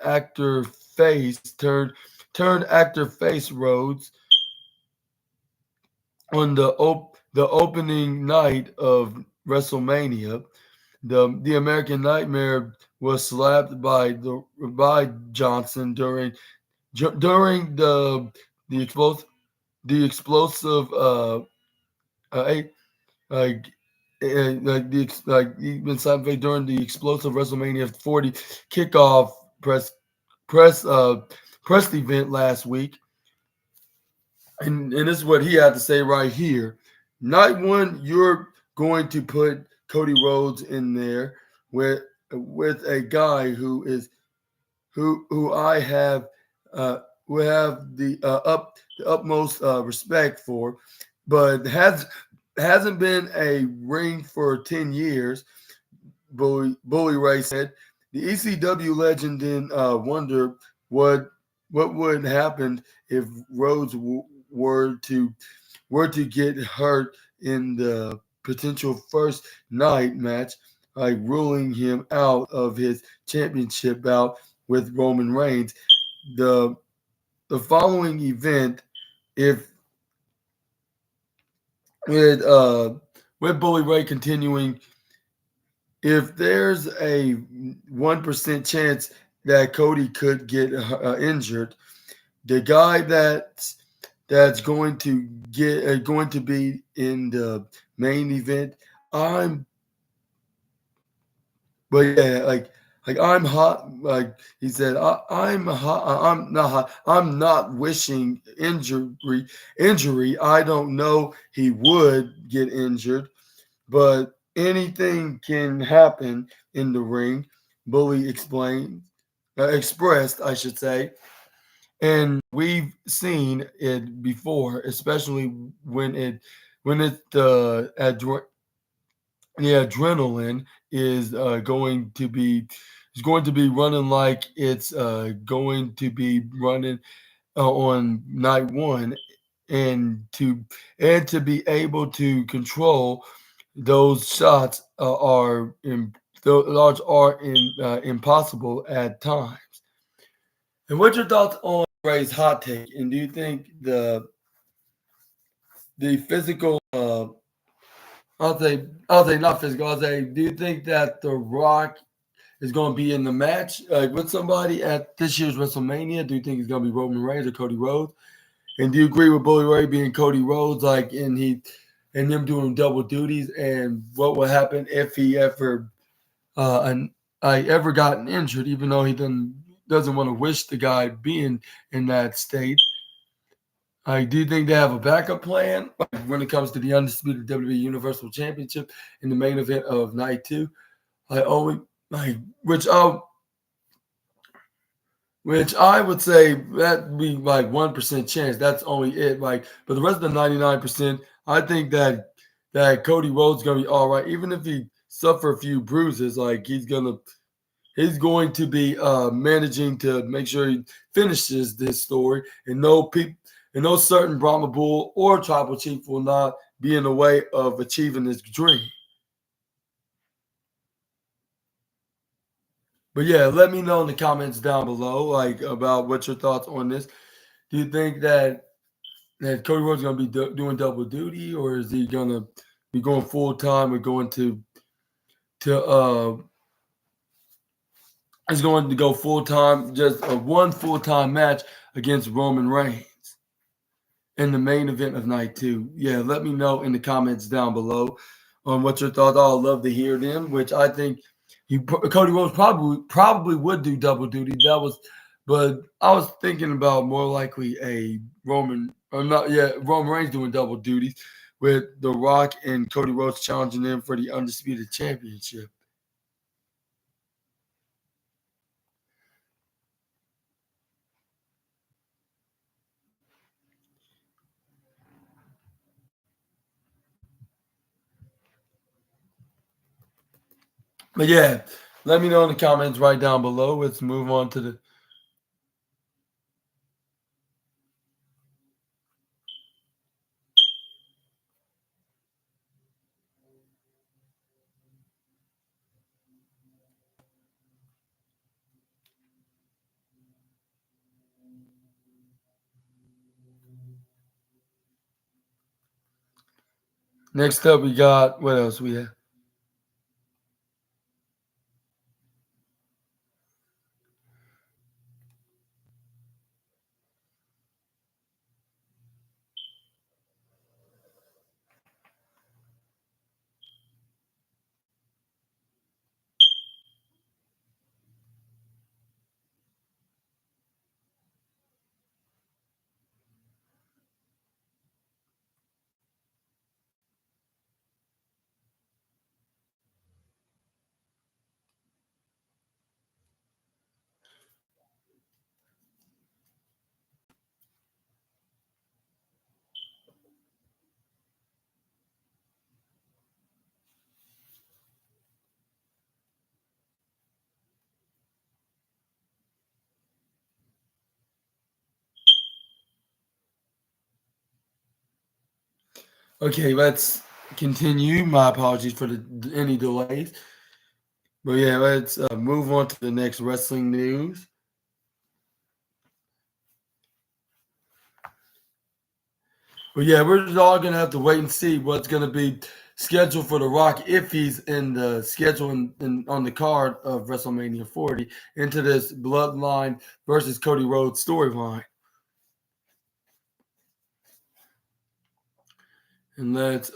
actor face Rhodes on the opening night of WrestleMania. The American Nightmare was slapped by Johnson during the explosive he's been slapped during the explosive WrestleMania 40 kickoff press event last week. And this is what he had to say right here. Night one, you're going to put Cody Rhodes in there with a guy who I have will have the utmost respect for, but hasn't been a ring for 10 years. Bully Ray said the ECW legend then wondered what what would happen if Rhodes were to get hurt in the potential first night match, like ruling him out of his championship bout with Roman Reigns. The the following event, if with uh with Bully Ray continuing, if there's a 1% chance that Cody could get injured, the guy that's going to be in the main event, I'm but yeah, like I'm hot. Like he said, I'm hot. I'm not hot. I'm not wishing injury. I don't know he would get injured, but anything can happen in the ring. Bully expressed, I should say, and we've seen it before, especially when it the adrenaline is going to be running like it's going to be running on night one, and to be able to control those shots those are impossible at times. And what's your thoughts on Ray's hot take? And do you think the physical I'll say not physical. I'll say, do you think that The Rock is going to be in the match with somebody at this year's WrestleMania? Do you think it's going to be Roman Reigns or Cody Rhodes? And do you agree with Bully Ray being Cody Rhodes, and him doing double duties? And what will happen if he ever gotten injured, even though he doesn't want to wish the guy being in that state? I do think they have a backup plan when it comes to the undisputed WWE Universal Championship in the main event of night two. I only like which I would say that'd be like 1% chance. That's only it. Like, but the rest of the 99%, I think that Cody Rhodes gonna be all right, even if he suffer a few bruises. Like he's going to be managing to make sure he finishes this story, and no certain Brahma Bull or Tribal Chief will not be in the way of achieving his dream. But yeah, let me know in the comments down below, like about what your thoughts on this. Do you think that Cody Rhodes is going to be doing double duty, or is he going to be going full time or going to is going to go full time, just a one full time match against Roman Reigns in the main event of night two? Yeah, let me know in the comments down below on what your thoughts. I'll love to hear them. Which I think Cody Rhodes probably would do double duty. But I was thinking about more likely a Roman Reigns doing double duties with The Rock and Cody Rhodes challenging them for the undisputed championship. But yeah, let me know in the comments right down below. Let's move on to the next up. We got what else we have? Okay, let's continue. My apologies for any delays. But yeah, let's move on to the next wrestling news. But yeah, we're just all gonna have to wait and see what's gonna be scheduled for The Rock if he's in the schedule on the card of WrestleMania 40 into this Bloodline versus Cody Rhodes storyline. And let's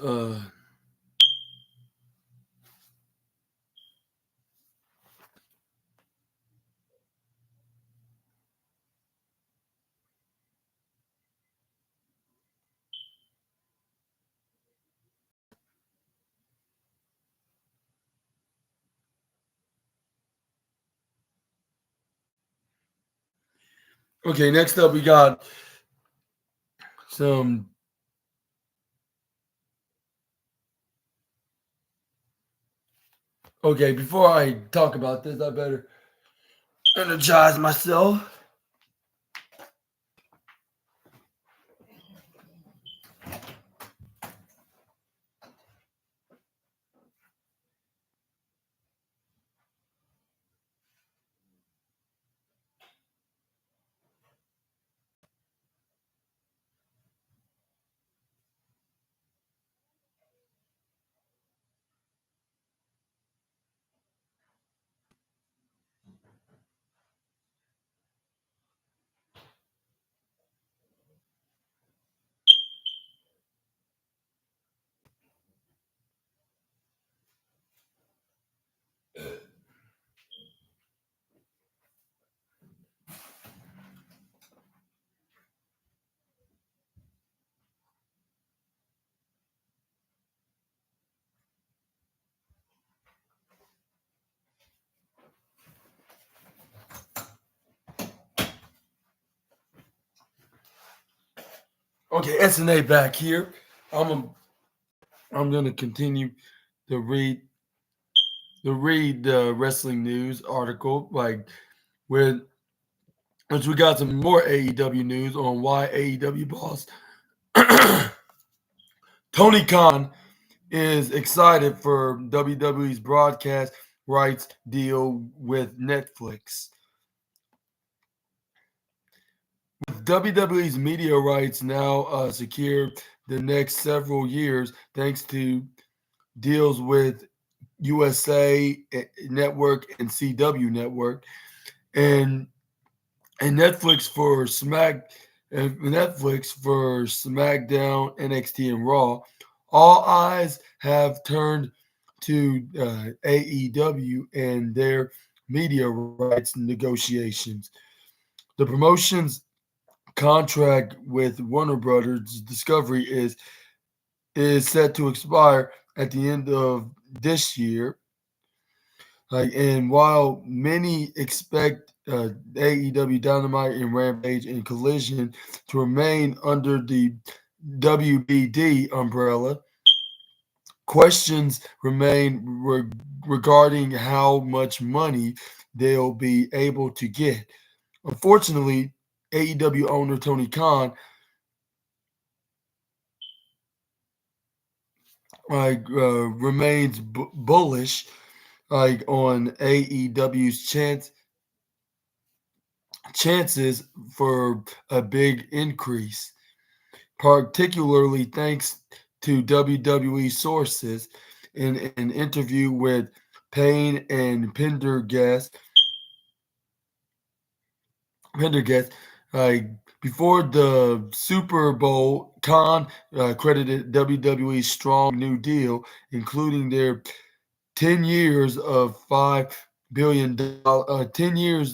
okay, next up we got some okay, before I talk about this, I better energize myself. Okay, SNA back here. I'm a, I'm gonna continue to read the wrestling news article like with which we got some more AEW news on why AEW boss Tony Khan is excited for WWE's broadcast rights deal with Netflix. With WWE's media rights now secure the next several years, thanks to deals with USA Network and CW Network, and and Netflix for SmackDown, NXT, and Raw. All eyes have turned to AEW and their media rights negotiations. The promotion's contract with Warner Brothers Discovery is set to expire at the end of this year. And while many expect AEW Dynamite and Rampage and Collision to remain under the WBD umbrella, questions remain regarding how much money they'll be able to get. Unfortunately, AEW owner Tony Khan remains bullish on AEW's chances for a big increase, particularly thanks to WWE sources in an interview with Payne and Pendergast, uh, before the Super Bowl. Khan credited WWE's strong new deal, including their 10 years of $5 billion, 10-year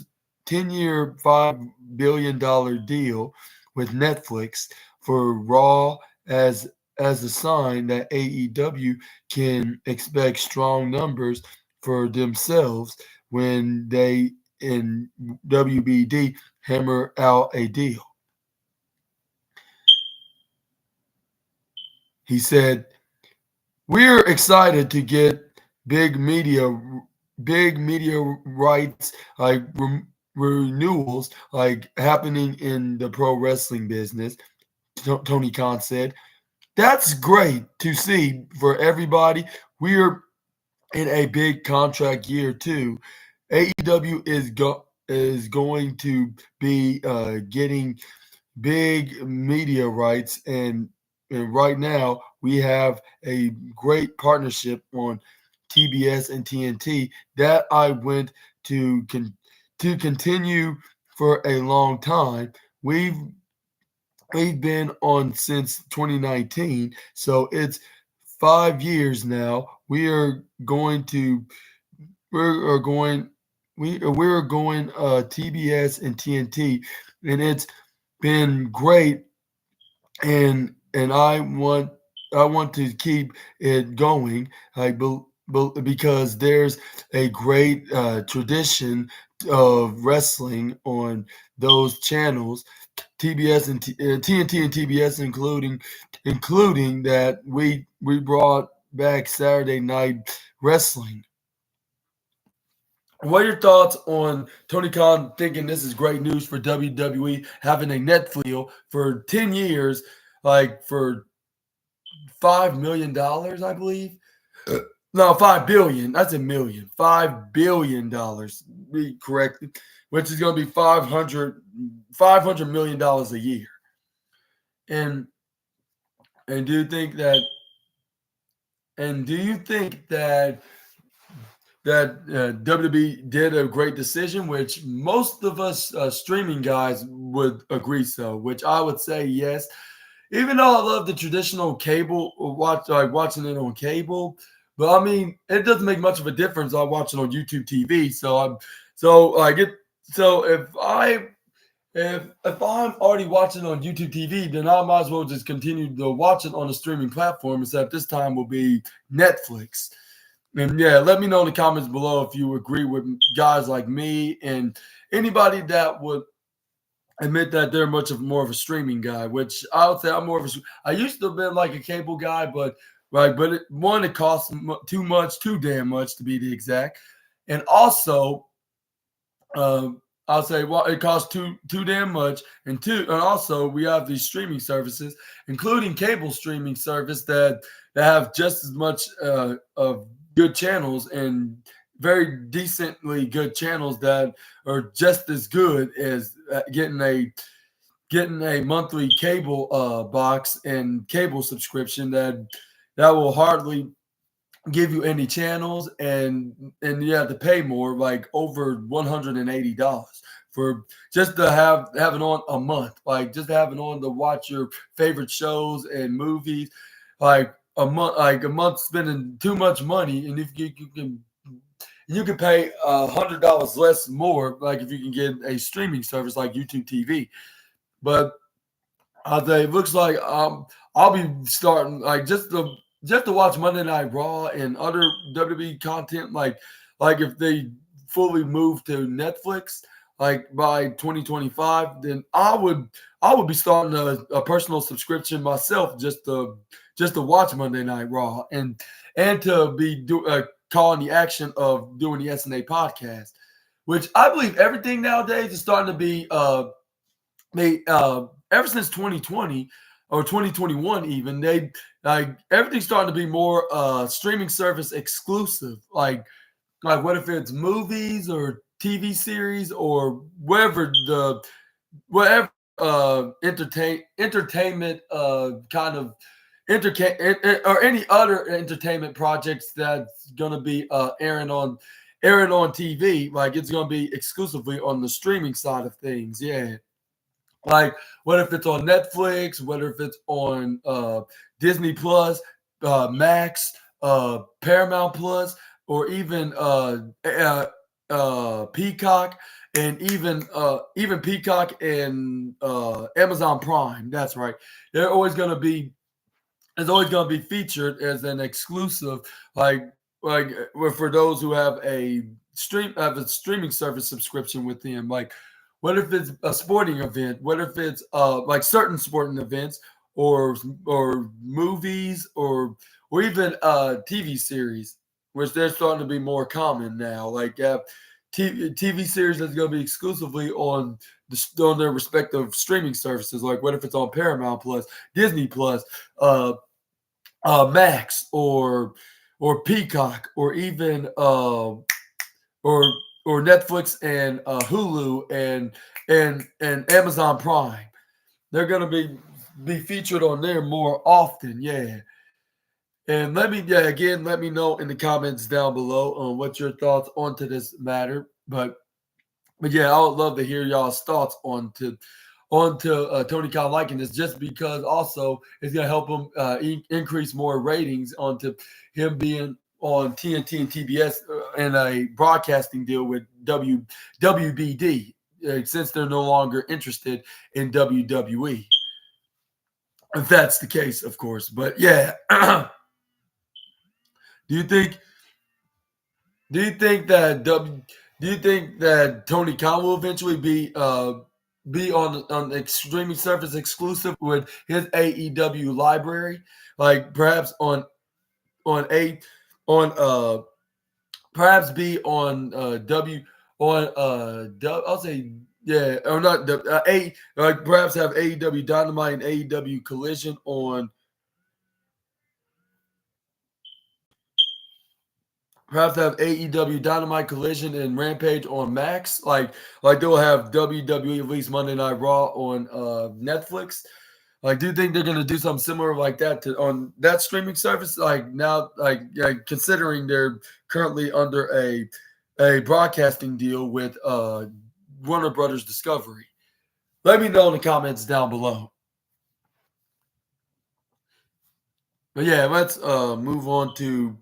$5 billion deal with Netflix for Raw as a sign that AEW can expect strong numbers for themselves when they in WBD hammer out a deal. He said, "We're excited to get big media big media rights renewals happening in the pro wrestling business," Tony Khan said. that's great to see for everybody. We're in a big contract year too. AEW is going to be getting big media rights, and right now we have a great partnership on TBS and TNT that I went to continue for a long time. We've been on since 2019, so it's 5 years now. We are going we're going TBS and TNT, and it's been great, and I want to keep it going. Because there's a great tradition of wrestling on those channels, TBS and TNT and TBS, including that we brought back Saturday Night Wrestling. What are your thoughts on Tony Khan thinking this is great news for WWE having a Netflix deal for 10 years, like for $5 million, I believe? No, 5 billion. That's a million. $5 billion, be corrected, which is going to be $500 million a year. And and do you think that WWE did a great decision, which most of us streaming guys would agree so, which I would say yes. Even though I love the traditional cable like watching it on cable, but I mean it doesn't make much of a difference. I watch it on YouTube TV, so if I'm already watching on YouTube TV, then I might as well just continue to watch it on a streaming platform, except this time will be Netflix. And yeah, let me know in the comments below if you agree with guys like me and anybody that would admit that they're more of a streaming guy, which I would say I'm more of a. I used to have been like a cable guy, but it costs too much, too damn much to be the exact, and also I'll say well it costs too damn much, and also we have these streaming services, including cable streaming service that have just as much of good channels and very decently good channels that are just as good as getting a monthly cable box and cable subscription that will hardly give you any channels, and you have to pay more, like over $180 for just to have it on a month, like just having on to watch your favorite shows and movies, like a month spending too much money, and if you can pay $100 less more, like if you can get a streaming service like YouTube TV. But I think it looks like I'll be starting like just to watch Monday Night Raw and other WWE content, like if they fully move to Netflix, like by 2025, then I would be starting a personal subscription myself just to watch Monday Night Raw and to be calling the action of doing the SNA podcast, which I believe everything nowadays is starting to be ever since 2020 or 2021 even, they like everything's starting to be more streaming service exclusive, like what if it's movies or TV series or whatever entertainment kind of or any other entertainment projects that's gonna be airing on TV. Like it's gonna be exclusively on the streaming side of things. Yeah. Like what if it's on Netflix, whether if it's on Disney Plus, Max, Paramount Plus, or even Peacock, and even Peacock and Amazon Prime. That's right. They're always going to be It's always going to be featured as an exclusive, for those who have a streaming service subscription with them. Like, what if it's a sporting event? What if it's like certain sporting events or movies or even TV series, which they're starting to be more common now. Like TV series that's going to be exclusively on their respective streaming services. Like, what if it's on Paramount Plus, Disney Plus, Max or Peacock or even or Netflix and Hulu and Amazon Prime. They're gonna be featured on there more often. Yeah. And let me know in the comments down below on what your thoughts onto this matter. But yeah, I would love to hear y'all's thoughts onto Tony Khan liking this, just because also it's gonna help him increase more ratings onto him being on TNT and TBS and a broadcasting deal with WBD, since they're no longer interested in WWE. If that's the case, of course. But yeah, do you think Do you think that Tony Khan will eventually be on the streaming service exclusive with his AEW library, like perhaps on a on perhaps be on I'll say yeah, or not a like perhaps have AEW Dynamite and AEW Collision on, perhaps have AEW Dynamite, Collision, and Rampage on Max. Like they'll have WWE at least Monday Night Raw on Netflix. Like, do you think they're gonna do something similar like that to on that streaming service? Like now, considering they're currently under a broadcasting deal with Warner Brothers Discovery. Let me know in the comments down below. But yeah, let's move on to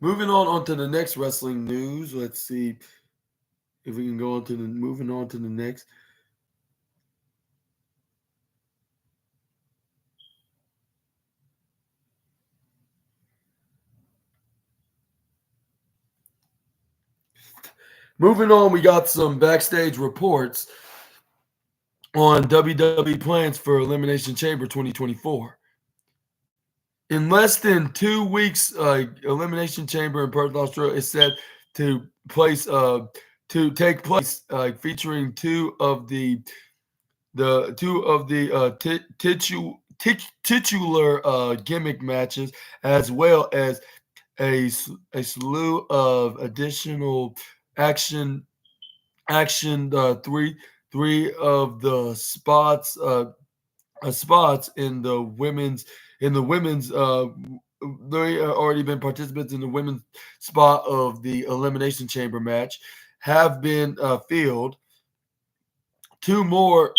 moving on to the next wrestling news. Let's see if we can go on to the moving on to the next. Moving on, we got some backstage reports on WWE plans for Elimination Chamber 2024. In less than 2 weeks, Elimination Chamber in Perth, Australia is set to take place, featuring two of the titular gimmick matches, as well as a slew of additional action three of the spots in the women's they already been participants in the women's spot of the Elimination Chamber match have been filled. Two more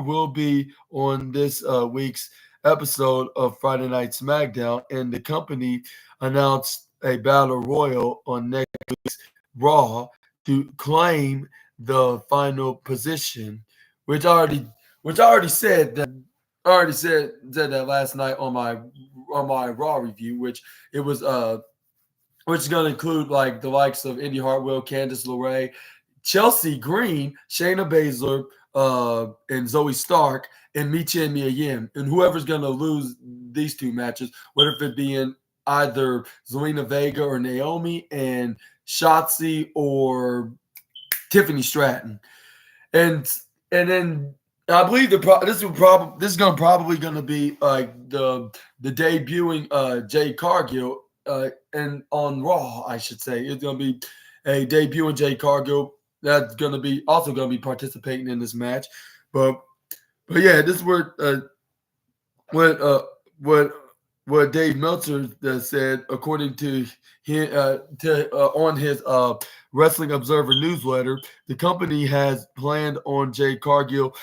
will be on this week's episode of Friday Night SmackDown, and the company announced a battle royal on next week's Raw to claim the final position, which I already said that said that last night on my Raw review, which it was which is going to include like the likes of Indy Hartwell, Candice LeRae, Chelsea Green, Shayna Baszler, and Zoe Stark, and Michi and Mia Yim. And whoever's going to lose these two matches, whether it be in either Zelina Vega or Naomi, and Shotzi or Tiffany Stratton. And then I believe this is probably going to be like the debuting Jade Cargill and on Raw, I should say. It's going to be a debuting Jade Cargill that's going to be also going to be participating in this match. But yeah, this is what what Dave Meltzer said, according to him, on his Wrestling Observer newsletter. The company has planned on Jade Cargill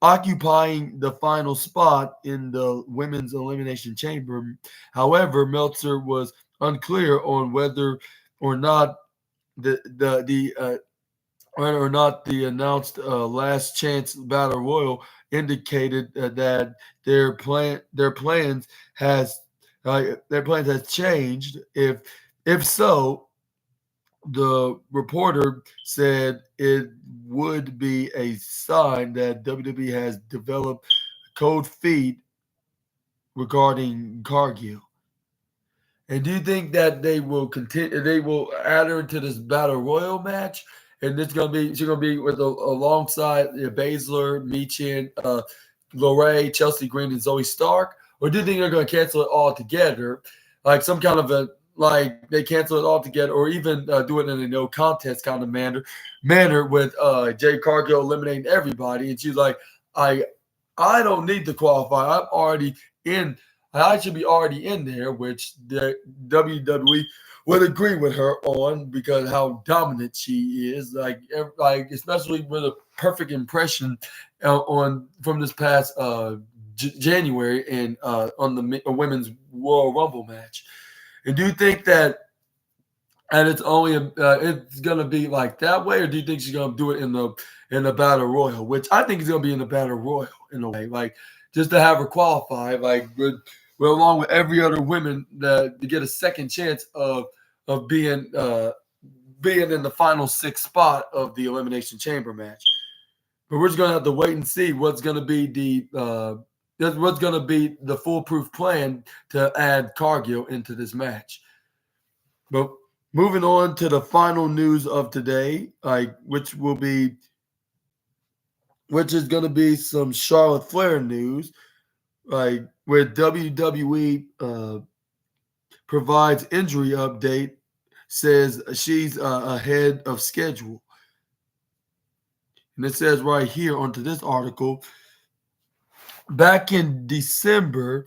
occupying the final spot in the women's elimination chamber. However, Meltzer was unclear on whether or not the whether or not the announced last chance battle royal indicated that their plans has changed. If so, the reporter said it would be a sign that WWE has developed cold feet regarding Cargill. And do you think that they will continue? They will add her into this battle royal match, and it's gonna be she's gonna be with alongside Baszler, Meechin, Lorray, Chelsea Green, and Zoe Stark, or do you think they're gonna cancel it all together, like some kind of a like they cancel it all together, or even do it in a no contest kind of manner with Jade Cargill eliminating everybody, and she's like, I I don't need to qualify. I'm already in. I should be already in there, which the WWE would agree with her on because how dominant she is. Like especially with a perfect impression on from this past January and on the women's Royal Rumble match. And do you think that and it's gonna be like that way, or do you think she's gonna do it in the battle royal? Which I think is gonna be in the battle royal in a way, like just to have her qualify, like with along with every other women that to get a second chance of being in the final six spot of the elimination chamber match. But we're just gonna have to wait and see what's gonna be the foolproof plan to add Cargill into this match. But moving on to the final news of today, like which is going to be some Charlotte Flair news, like where WWE provides injury update, says she's ahead of schedule, and it says right here onto this article. Back in December,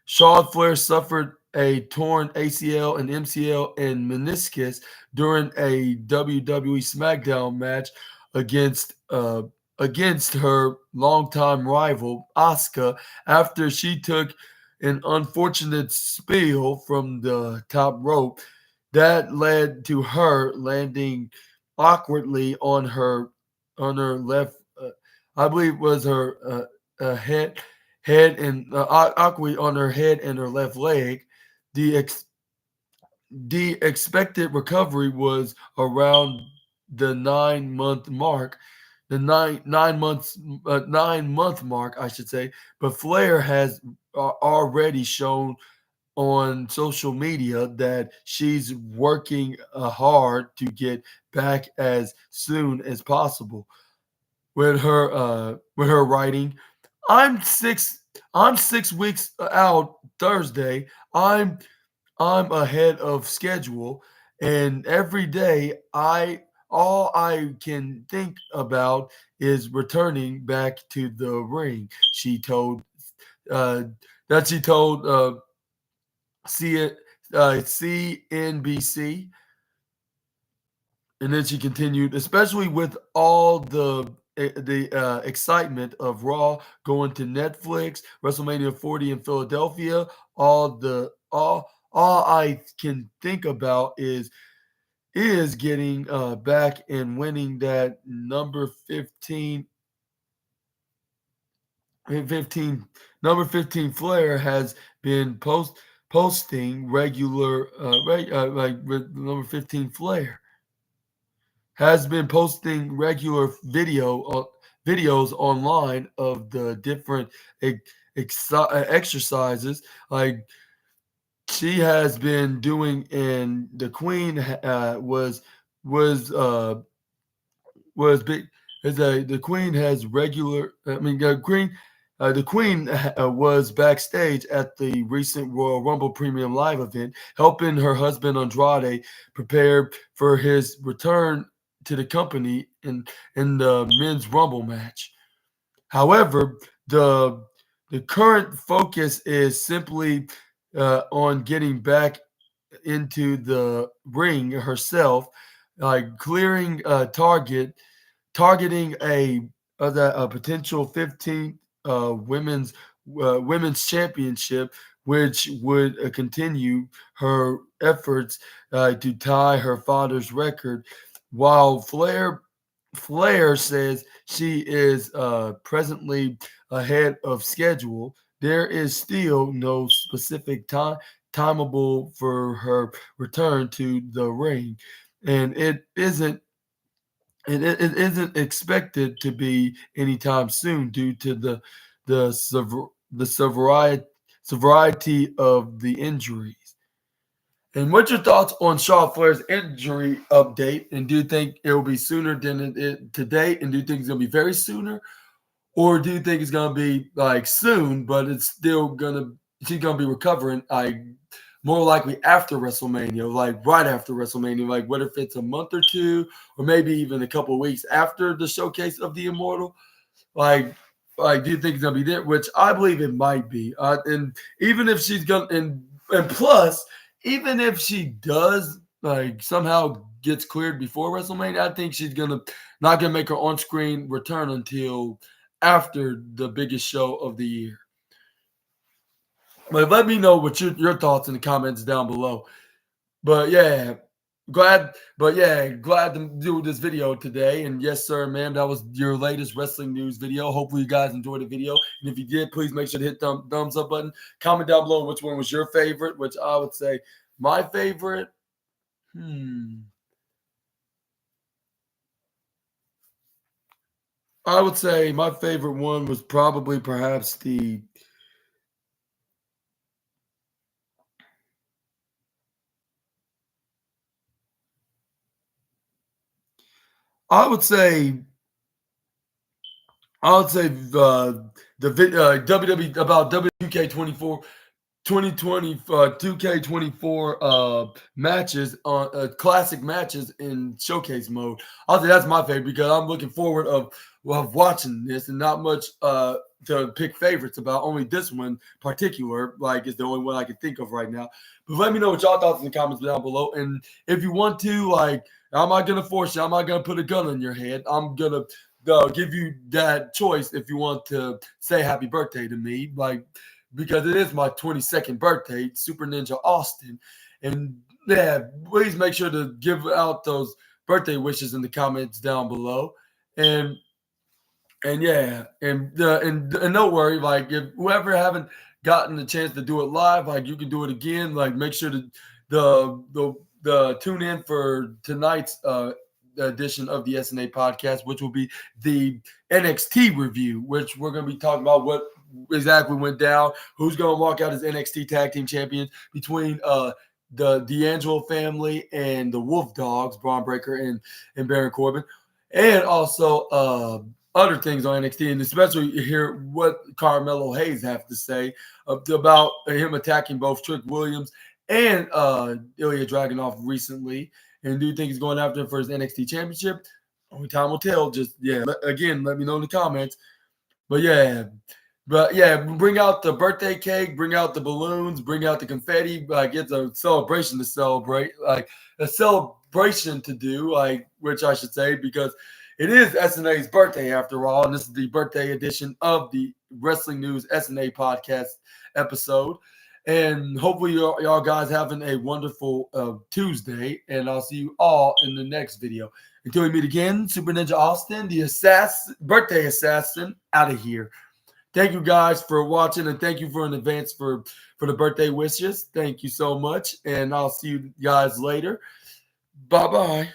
Charlotte Flair suffered a torn ACL and MCL and meniscus during a WWE SmackDown match against against her longtime rival Asuka after she took an unfortunate spill from the top rope that led to her landing awkwardly on her left. I believe it was her head and awkwardly on her head and her left leg. The ex- the expected recovery was around the 9 month mark, the 9 month mark, I should say. But Flair has already shown on social media that she's working hard to get back as soon as possible. With her writing, I'm six I'm 6 weeks out Thursday. I'm ahead of schedule, and every day I all I can think about is returning back to the ring. Uh, she told C, CNBC, and then she continued, especially with all the excitement of Raw going to Netflix, WrestleMania 40 in Philadelphia. All I can think about is getting back and winning that number 15 number 15 Flair has been posting regular like with number 15 Flair has been posting regular videos online of the different exercises like she has been doing, and the Queen was was big. Is the Queen has regular. I mean, the Queen was backstage at the recent Royal Rumble Premium Live event, helping her husband Andrade prepare for his return to the company in the men's Rumble match. However, the current focus is simply on getting back into the ring herself, like clearing targeting a potential 15th women's championship, which would continue her efforts to tie her father's record. While Flair says she is presently ahead of schedule, there is still no specific timeable for her return to the ring, and it isn't expected to be anytime soon due to the severity of the injuries. And what's your thoughts on Charlotte Flair's injury update? And do you think it will be sooner than it today? And do you think it's going to be very sooner? Or do you think it's going to be like soon, but it's still going to, she's going to be recovering like more likely after WrestleMania, like right after WrestleMania? Like, what if it's a month or two, or maybe even a couple of weeks after the showcase of the Immortal? Like, do you think it's gonna be there? Which I believe it might be. And even if she's gonna, and plus, even if she does like somehow gets cleared before WrestleMania, I think she's not gonna make her on-screen return until after the biggest show of the year. But let me know what your thoughts in the comments down below. But yeah, glad to do this video today. And yes, sir, ma'am, that was your latest wrestling news video. Hopefully you guys enjoyed the video. And if you did, please make sure to hit the thumbs up button. Comment down below which one was your favorite, which I would say my favorite. I would say my favorite one was probably perhaps I would say the WWE about WK24 2020 2K24 matches on classic matches in showcase mode. I'll say that's my favorite because I'm looking forward of watching this, and not much to pick favorites about. Only this one particular like is the only one I can think of right now. But let me know what y'all thoughts in the comments down below. And if you want to, like, I'm not gonna force you. I'm not gonna put a gun in your head. I'm gonna give you that choice if you want to say happy birthday to me, like, because it is my 22nd birthday, Super Ninja Austin. And yeah, please make sure to give out those birthday wishes in the comments down below. And yeah, and don't worry, like, if whoever haven't gotten the chance to do it live, like, you can do it again. Like, make sure to the tune in for tonight's edition of the SNA podcast, which will be the NXT review, which we're going to be talking about what exactly went down, who's going to walk out as NXT tag team champions between the D'Angelo family and the Wolf Dogs, Braun Breaker and Baron Corbin, and also other things on NXT, and especially hear what Carmelo Hayes have to say about him attacking both Trick Williams and Ilya Dragunov recently. And do you think he's going after him for his NXT championship? Only time will tell. Just, yeah, again, let me know in the comments. But yeah, bring out the birthday cake, bring out the balloons, bring out the confetti. Like, it's a celebration to celebrate, like a celebration to do, like, which I should say, because it is SNA's birthday after all, and this is the birthday edition of the Wrestling News SNA podcast episode. And hopefully y'all guys having a wonderful Tuesday, and I'll see you all in the next video. Until we meet again, Super Ninja Austin, the birthday assassin, out of here. Thank you guys for watching, and thank you for in advance for the birthday wishes. Thank you so much, and I'll see you guys later. Bye-bye.